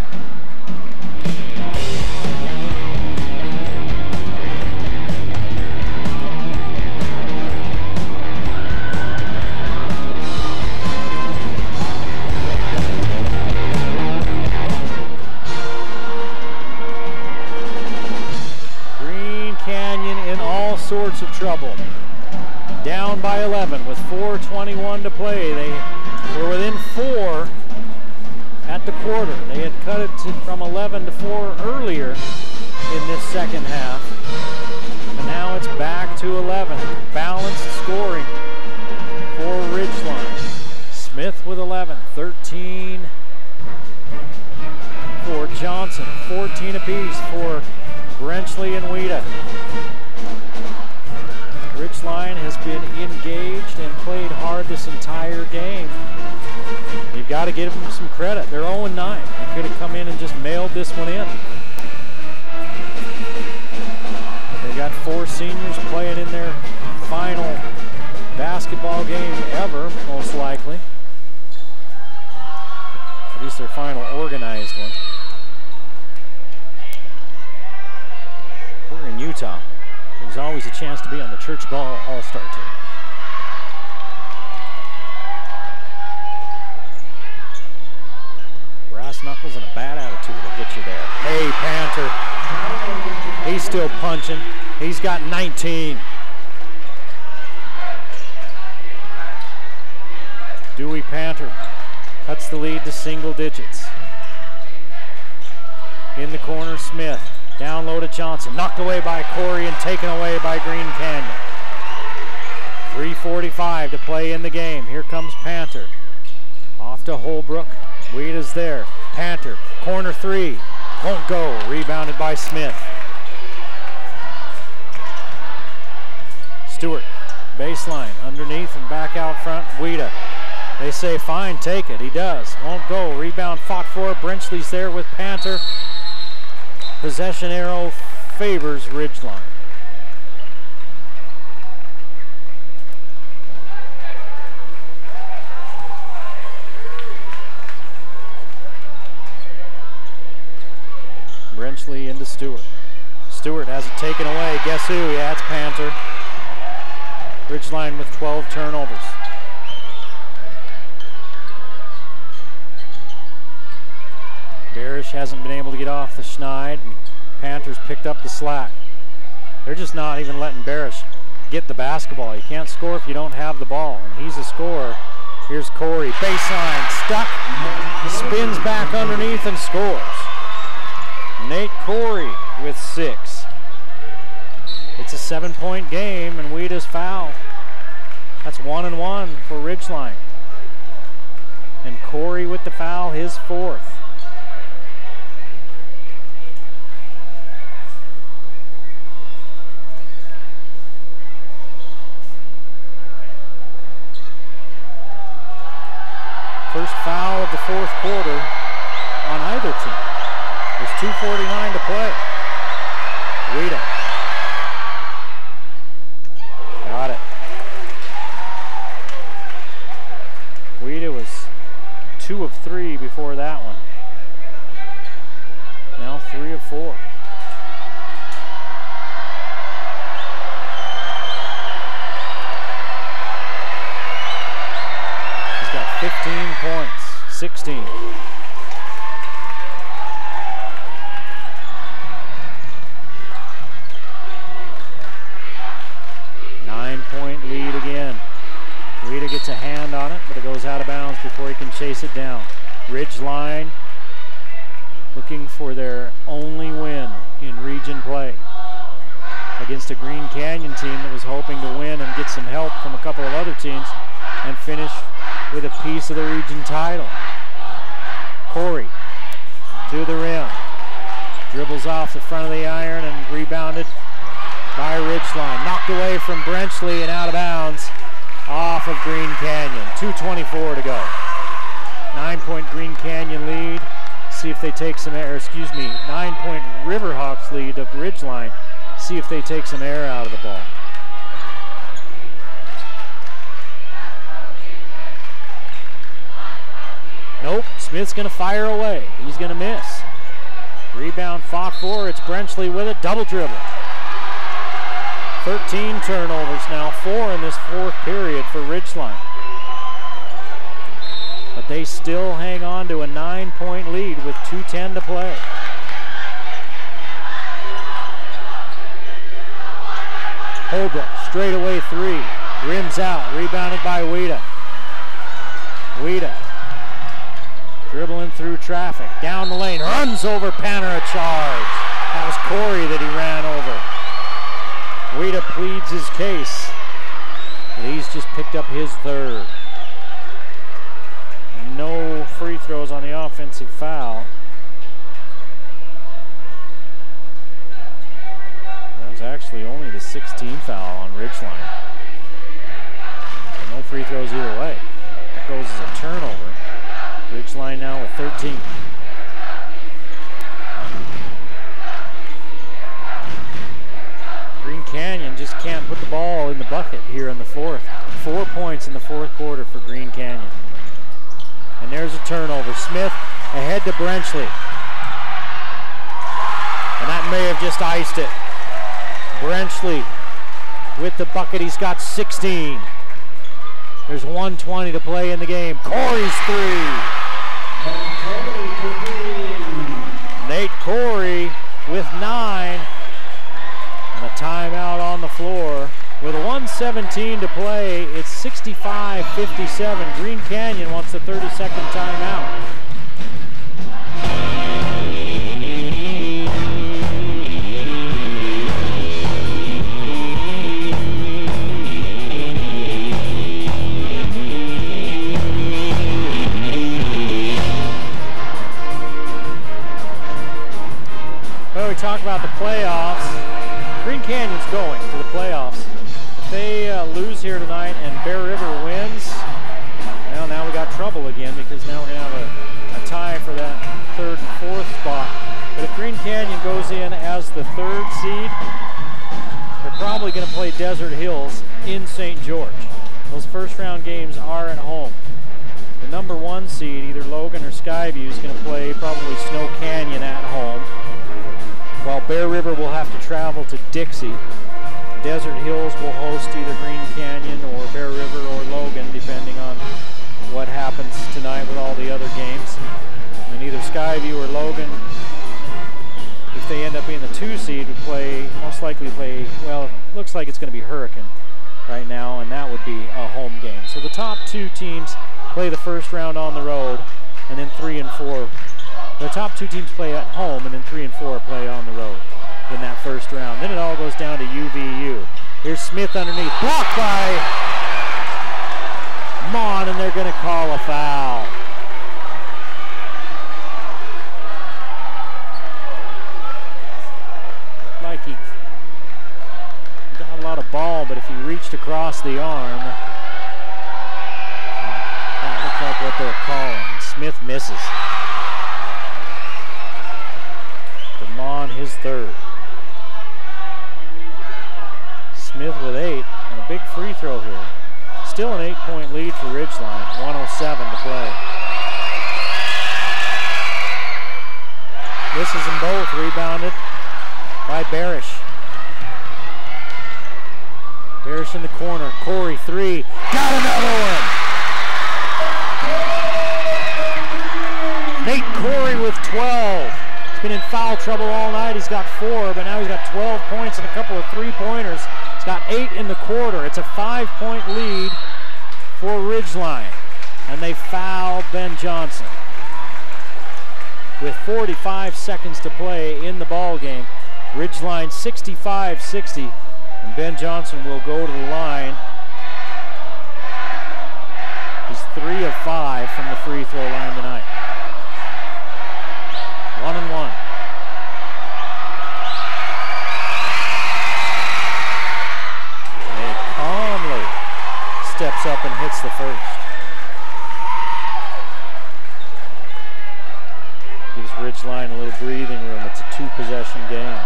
Sorts of trouble. Down by 11 with 4:21 to play. They were within 4 at the quarter. They had cut it from 11 to 4 earlier in this second half. And now it's back to 11. Balanced scoring for Ridgeline. Smith with 11, 13 for Johnson, 14 apiece for Brenchley and Weta. Ridgeline has been engaged and played hard this entire game. You've got to give them some credit. They're 0-9. They could have come in and just mailed this one in. But they got 4 seniors playing in their final basketball game ever, most likely. At least their final organized one. We're in Utah. There's always a chance to be on the Church Ball All-Star team. Brass knuckles and a bad attitude will get you there. Hey, Panther. He's still punching. He's got 19. Dewey Panther cuts the lead to single digits. In the corner, Smith. Down low to Johnson, knocked away by Corey and taken away by Green Canyon. 3:45 to play in the game. Here comes Panther. Off to Holbrook. Weta's there. Panther, corner 3. Won't go. Rebounded by Smith. Stewart, baseline, underneath and back out front. Weta. They say, fine, take it. He does. Won't go. Rebound fought for. Brenchley's there with Panther. Possession arrow favors Ridgeline. Brenchley into Stewart. Stewart has it taken away. Guess who? Yeah, it's Panther. Ridgeline with 12 turnovers. Barish hasn't been able to get off the schneid, and Panthers picked up the slack. They're just not even letting Barish get the basketball. You can't score if you don't have the ball, and he's a scorer. Here's Corey, baseline, stuck, spins back underneath and scores. Nate Corey with 6. It's a 7-point game, and Weta's foul. That's 1-1 for Ridgeline. And Corey with the foul, his 4th. First foul of the 4th quarter on either team. There's 2:49 to play. Weta. Got it. Weta was 2 of 3 before that one. Now 3 of 4. He's got 15 points, 16. lead again. Rita gets a hand on it, but it goes out of bounds before he can chase it down. Ridgeline looking for their only win in region play against a Green Canyon team that was hoping to win and get some help from a couple of other teams and finish with a piece of the region title. Corey to the rim. Dribbles off the front of the iron and rebounded by Ridgeline. Knocked away from Brenchley and out of bounds off of Green Canyon. 2:24 to go. 9-point Green Canyon lead. See if they take some air, 9-point Riverhawks lead of Ridgeline. See if they take some air out of the ball. Nope, Smith's gonna fire away. He's gonna miss. Rebound fought for, it's Brenchley with it, double dribble. 13 turnovers now, 4 in this fourth period for Ridgeline. But they still hang on to a 9-point lead with 2:10 to play. Holbrook, straightaway three, rims out, rebounded by Weta. Weta, dribbling through traffic, down the lane, runs over Panner, a charge. That was Corey that he ran over. Weta pleads his case, and he's just picked up his third. No free throws on the offensive foul. That was actually only the 16th foul on Ridgeline. No free throws either way. That goes as a turnover. Ridgeline now with 13. Green Canyon just can't put the ball in the bucket here in the fourth. 4 points in the fourth quarter for Green Canyon. And there's a turnover. Smith ahead to Brenchley. And that may have just iced it. Brenchley with the bucket. He's got 16. There's 1:20 to play in the game. Corey's three. Nate Corey with 9. And a timeout on the floor. With a 1:17 to play, it's 65-57. Green Canyon wants a 30-second timeout. Well, we talk about the playoffs. Green Canyon's going to the playoffs. If they lose here tonight and Bear River wins, well, now we got trouble again because now we're going to have a tie for that third and fourth spot. But if Green Canyon goes in as the third seed, they're probably going to play Desert Hills in St. George. Those first round games are at home. The number 1 seed, either Logan or Skyview, is going to play probably Snow Canyon at home, while Bear River will have to travel to Dixie. Desert Hills will host either Green Canyon or Bear River or Logan, depending on what happens tonight with all the other games. And either Skyview or Logan, if they end up being the 2 seed, would play, most likely play, well, it looks like it's going to be Hurricane right now, and that would be a home game. So the top 2 teams play the first round on the road, and then 3 and 4. The top 2 teams play at home, and then 3 and 4 play on the road in that first round. Then it all goes down to UVU. Here's Smith underneath, blocked by Mon, and they're going to call a foul. Like he got a lot of ball, but if he reached across the arm, that looked like what they're calling. Smith misses. Mon, his third. Smith with 8, and a big free throw here. Still an 8-point lead for Ridgeline, 1:07 to play. Misses them both, rebounded by Barish. Barish in the corner, Corey 3, got another one! Nate Corey with 12. He's been in foul trouble all night. He's got 4, but now he's got 12 points and a couple of 3-pointers. He's got 8 in the quarter. It's a 5-point Ridgeline, and they foul Ben Johnson. With 45 seconds to play in the ball game, Ridgeline 65-60, and Ben Johnson will go to the line. He's 3 of 5 from the free throw line tonight. 1-1. And calmly steps up and hits the first. Gives Ridgeline a little breathing room. It's a 2-possession game.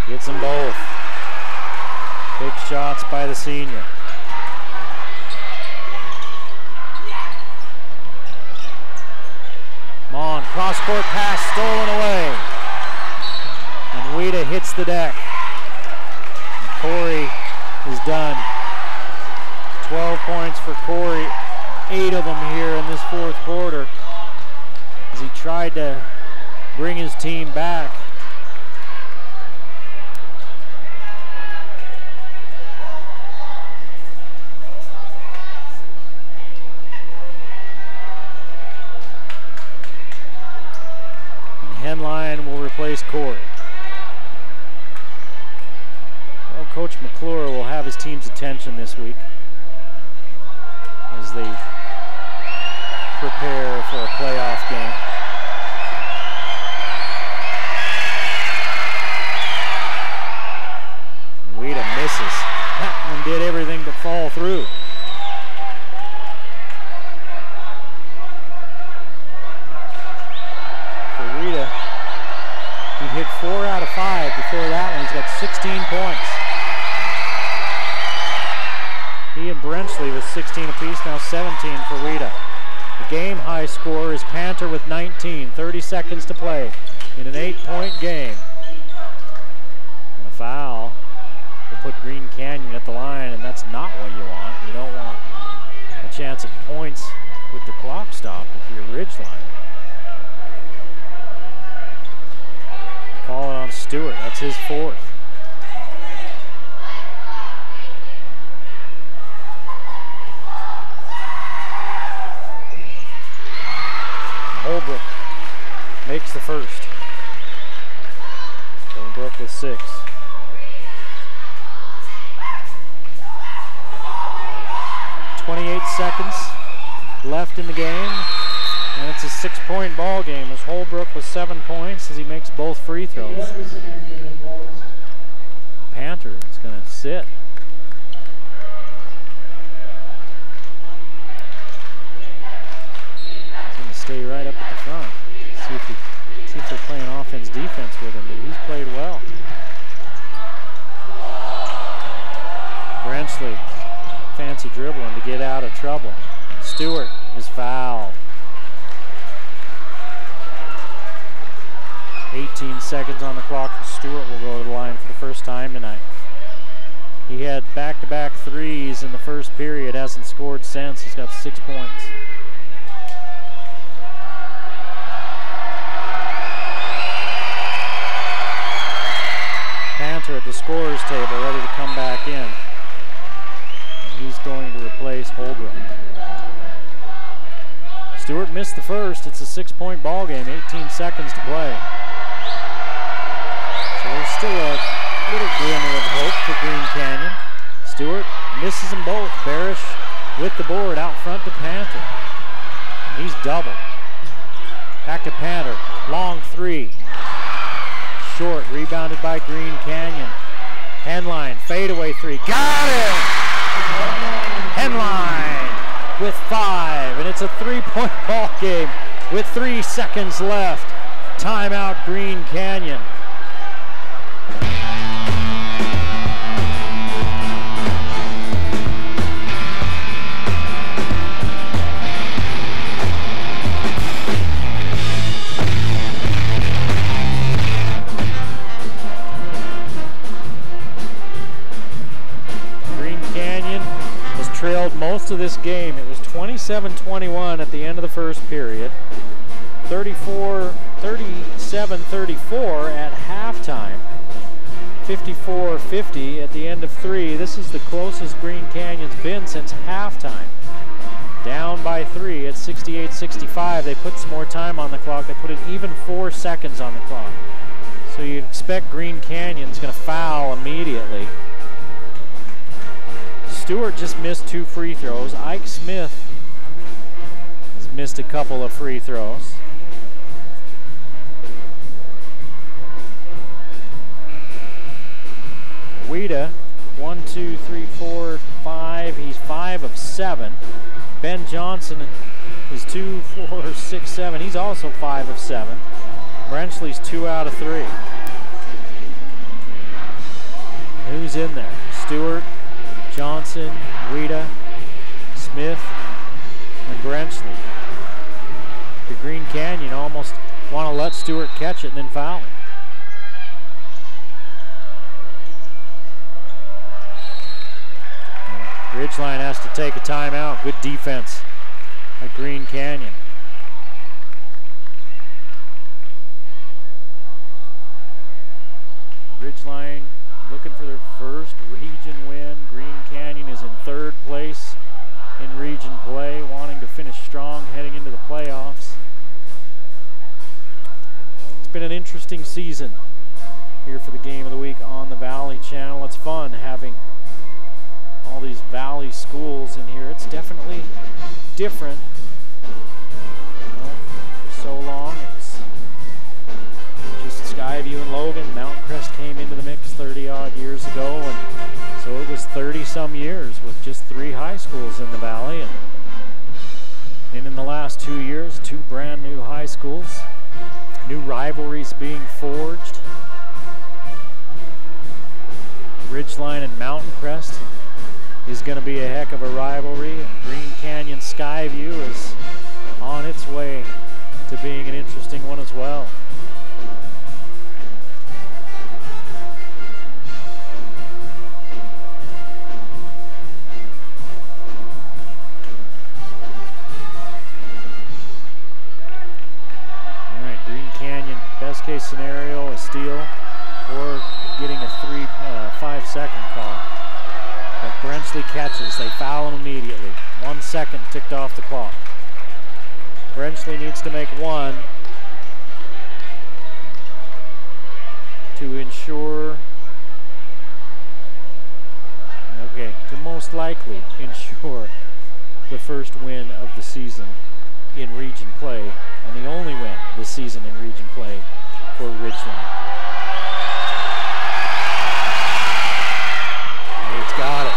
Gets them both. Big shots by the senior. Mon, cross-court pass stolen away. And Wida hits the deck. And Corey is done. 12 points for Corey, 8 of them here in this fourth quarter as he tried to bring his team back. Henline will replace Corey. Well, Coach McClure will have his team's attention this week as they prepare for a playoff game. Wida misses. That one did everything but fall through. He hit 4 out of 5 before that one. He's got 16 points. He and Brenchley with 16 apiece, now 17 for Wida. The game high score is Panther with 19, 30 seconds to play in an 8-point game. And a foul will put Green Canyon at the line, and that's not what you want. You don't want a chance at points with the clock stop if you're Ridgeline. Call it on Stewart. That's his 4th. Holbrook makes the first. Holbrook with 6. Seconds left in the game. And it's a 6-point ball game as Holbrook with 7 points as he makes both free throws. Panther is going to sit. He's going to stay right up at the front. See if they're playing offense-defense with him, but he's played well. Brenchley, fancy dribbling to get out of trouble. Stewart is fouled. 18 seconds on the clock. Stewart will go to the line for the first time tonight. He had back-to-back threes in the first period, hasn't scored since. He's got 6 points. Panther at the scorer's table, ready to come back in. He's going to replace Holbrook. Stewart missed the first. It's a 6-point ball game, 18 seconds to play. So there's still a little glimmer of hope for Green Canyon. Stewart misses them both. Barish with the board out front to Panther. He's doubled. Back to Panther. Long three. Short. Rebounded by Green Canyon. Henline. Fadeaway three. Got it! Henline with 5. And it's a 3-point ball game with 3 seconds left. Timeout, Green Canyon. Trailed most of this game. It was 27-21 at the end of the first period, 37-34 at halftime. 54-50 at the end of 3. This is the closest Green Canyon's been since halftime. Down by 3 at 68-65. They put some more time on the clock. They put an even 4 seconds on the clock. So you'd expect Green Canyon's going to foul immediately. Stewart just missed 2 free throws. Ike Smith has missed a couple of free throws. Wida, 1, 2, 3, 4, 5. He's 5 of 7. Ben Johnson is 2, 4, 6, 7. He's also 5 of 7. Brenchley's 2 out of 3. Who's in there? Stewart, Johnson, Wida, Smith, and Brenchley. The Green Canyon almost want to let Stewart catch it and then foul him. Ridgeline has to take a timeout. Good defense at Green Canyon. Ridgeline looking for their first region win. Green Canyon is in 3rd place in region play, wanting to finish strong heading into the playoffs. It's been an interesting season here for the Game of the Week on the Valley Channel. It's fun having all these Valley schools in here. It's definitely different. You know, for so long it's just Skyview and Logan. Mountain Crest came into the mix 30-odd years ago, and so it was 30-some years with just 3 high schools in the Valley. And in the last 2 years, 2 brand new high schools, new rivalries being forged. Ridgeline and Mountain Crest is going to be a heck of a rivalry. Green Canyon Skyview is on its way to being an interesting one as well. All right, Green Canyon, best case scenario, a steal or getting a 5-second call. But Brenchley catches. They foul him immediately. 1 second ticked off the clock. Brenchley needs to make 1 to ensure, to most likely ensure the first win of the season in region play, and the only win this season in region play for Ridgeline. He's got it.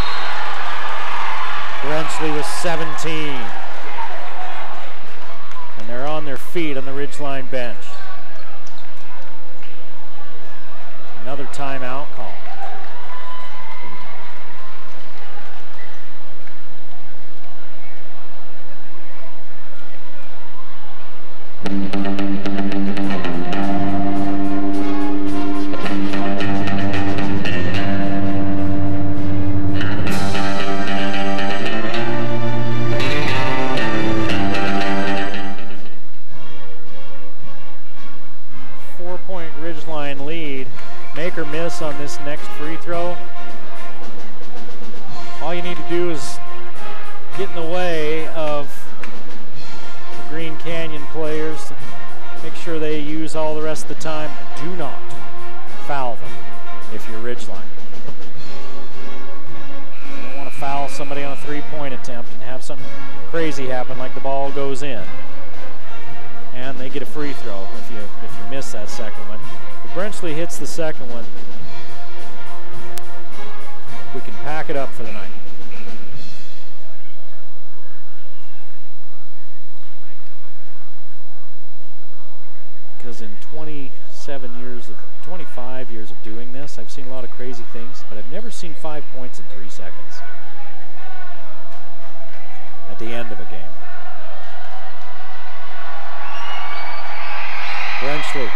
Brenchley with 17. And they're on their feet on the Ridgeline bench. Another timeout call. Make or miss on this next free throw. All you need to do is get in the way of the Green Canyon players. Make sure they use all the rest of the time. Do not foul them if you're Ridgeline. You don't want to foul somebody on a 3-point attempt and have something crazy happen like the ball goes in. And they get a free throw if you miss that second one. Brenchley hits the second one. We can pack it up for the night. Because in 25 years of doing this, I've seen a lot of crazy things, but I've never seen 5 points in 3 seconds at the end of a game. Brenchley.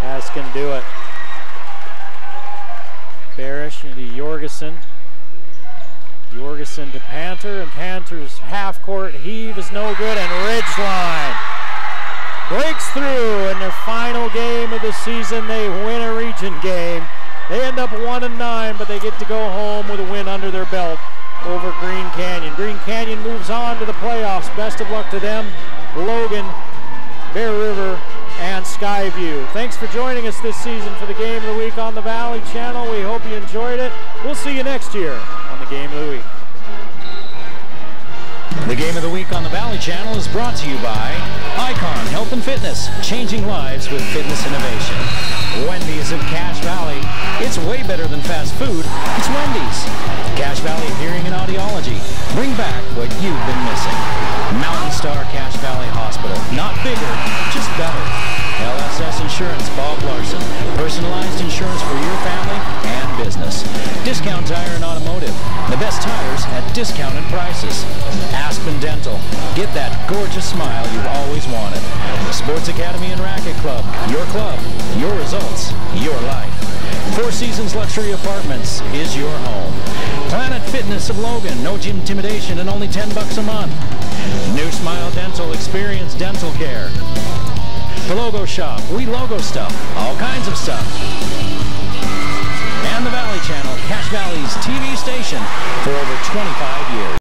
That's going to do it. Barish into Jorgensen. Jorgensen to Panther, and Panther's half-court heave is no good, and Ridgeline breaks through in their final game of the season. They win a region game. They end up they get to go home with a win under their belt over Green Canyon. Green Canyon moves on to the playoffs. Best of luck to them, Logan, Bear River, and Skyview. Thanks for joining us this season for the Game of the Week on the Valley Channel. We hope you enjoyed it. We'll see you next year on the Game of the Week. The Game of the Week on the Valley Channel is brought to you by Icon Health and Fitness, changing lives with fitness innovation. Wendy's of Cache Valley. It's way better than fast food. It's Wendy's. Cache Valley Hearing and Audiology. Bring back what you've been missing. Mountain Star Cache Valley Hospital. Not bigger, just better. LSS Insurance, Bob Larson. Personalized insurance for your family and business. Discount Tire and Automotive. The best tires at discounted prices. Aspen Dental. Get that gorgeous smile you've always wanted. Sports Academy and Racket Club. Your club, your results, your life. Four Seasons Luxury Apartments is your home. Planet Fitness of Logan. No gym intimidation and only $10 a month. New Smile Dental. Experience dental care. The Logo Shop. We logo stuff. All kinds of stuff. And the Valley Channel, Cache Valley's TV station for over 25 years.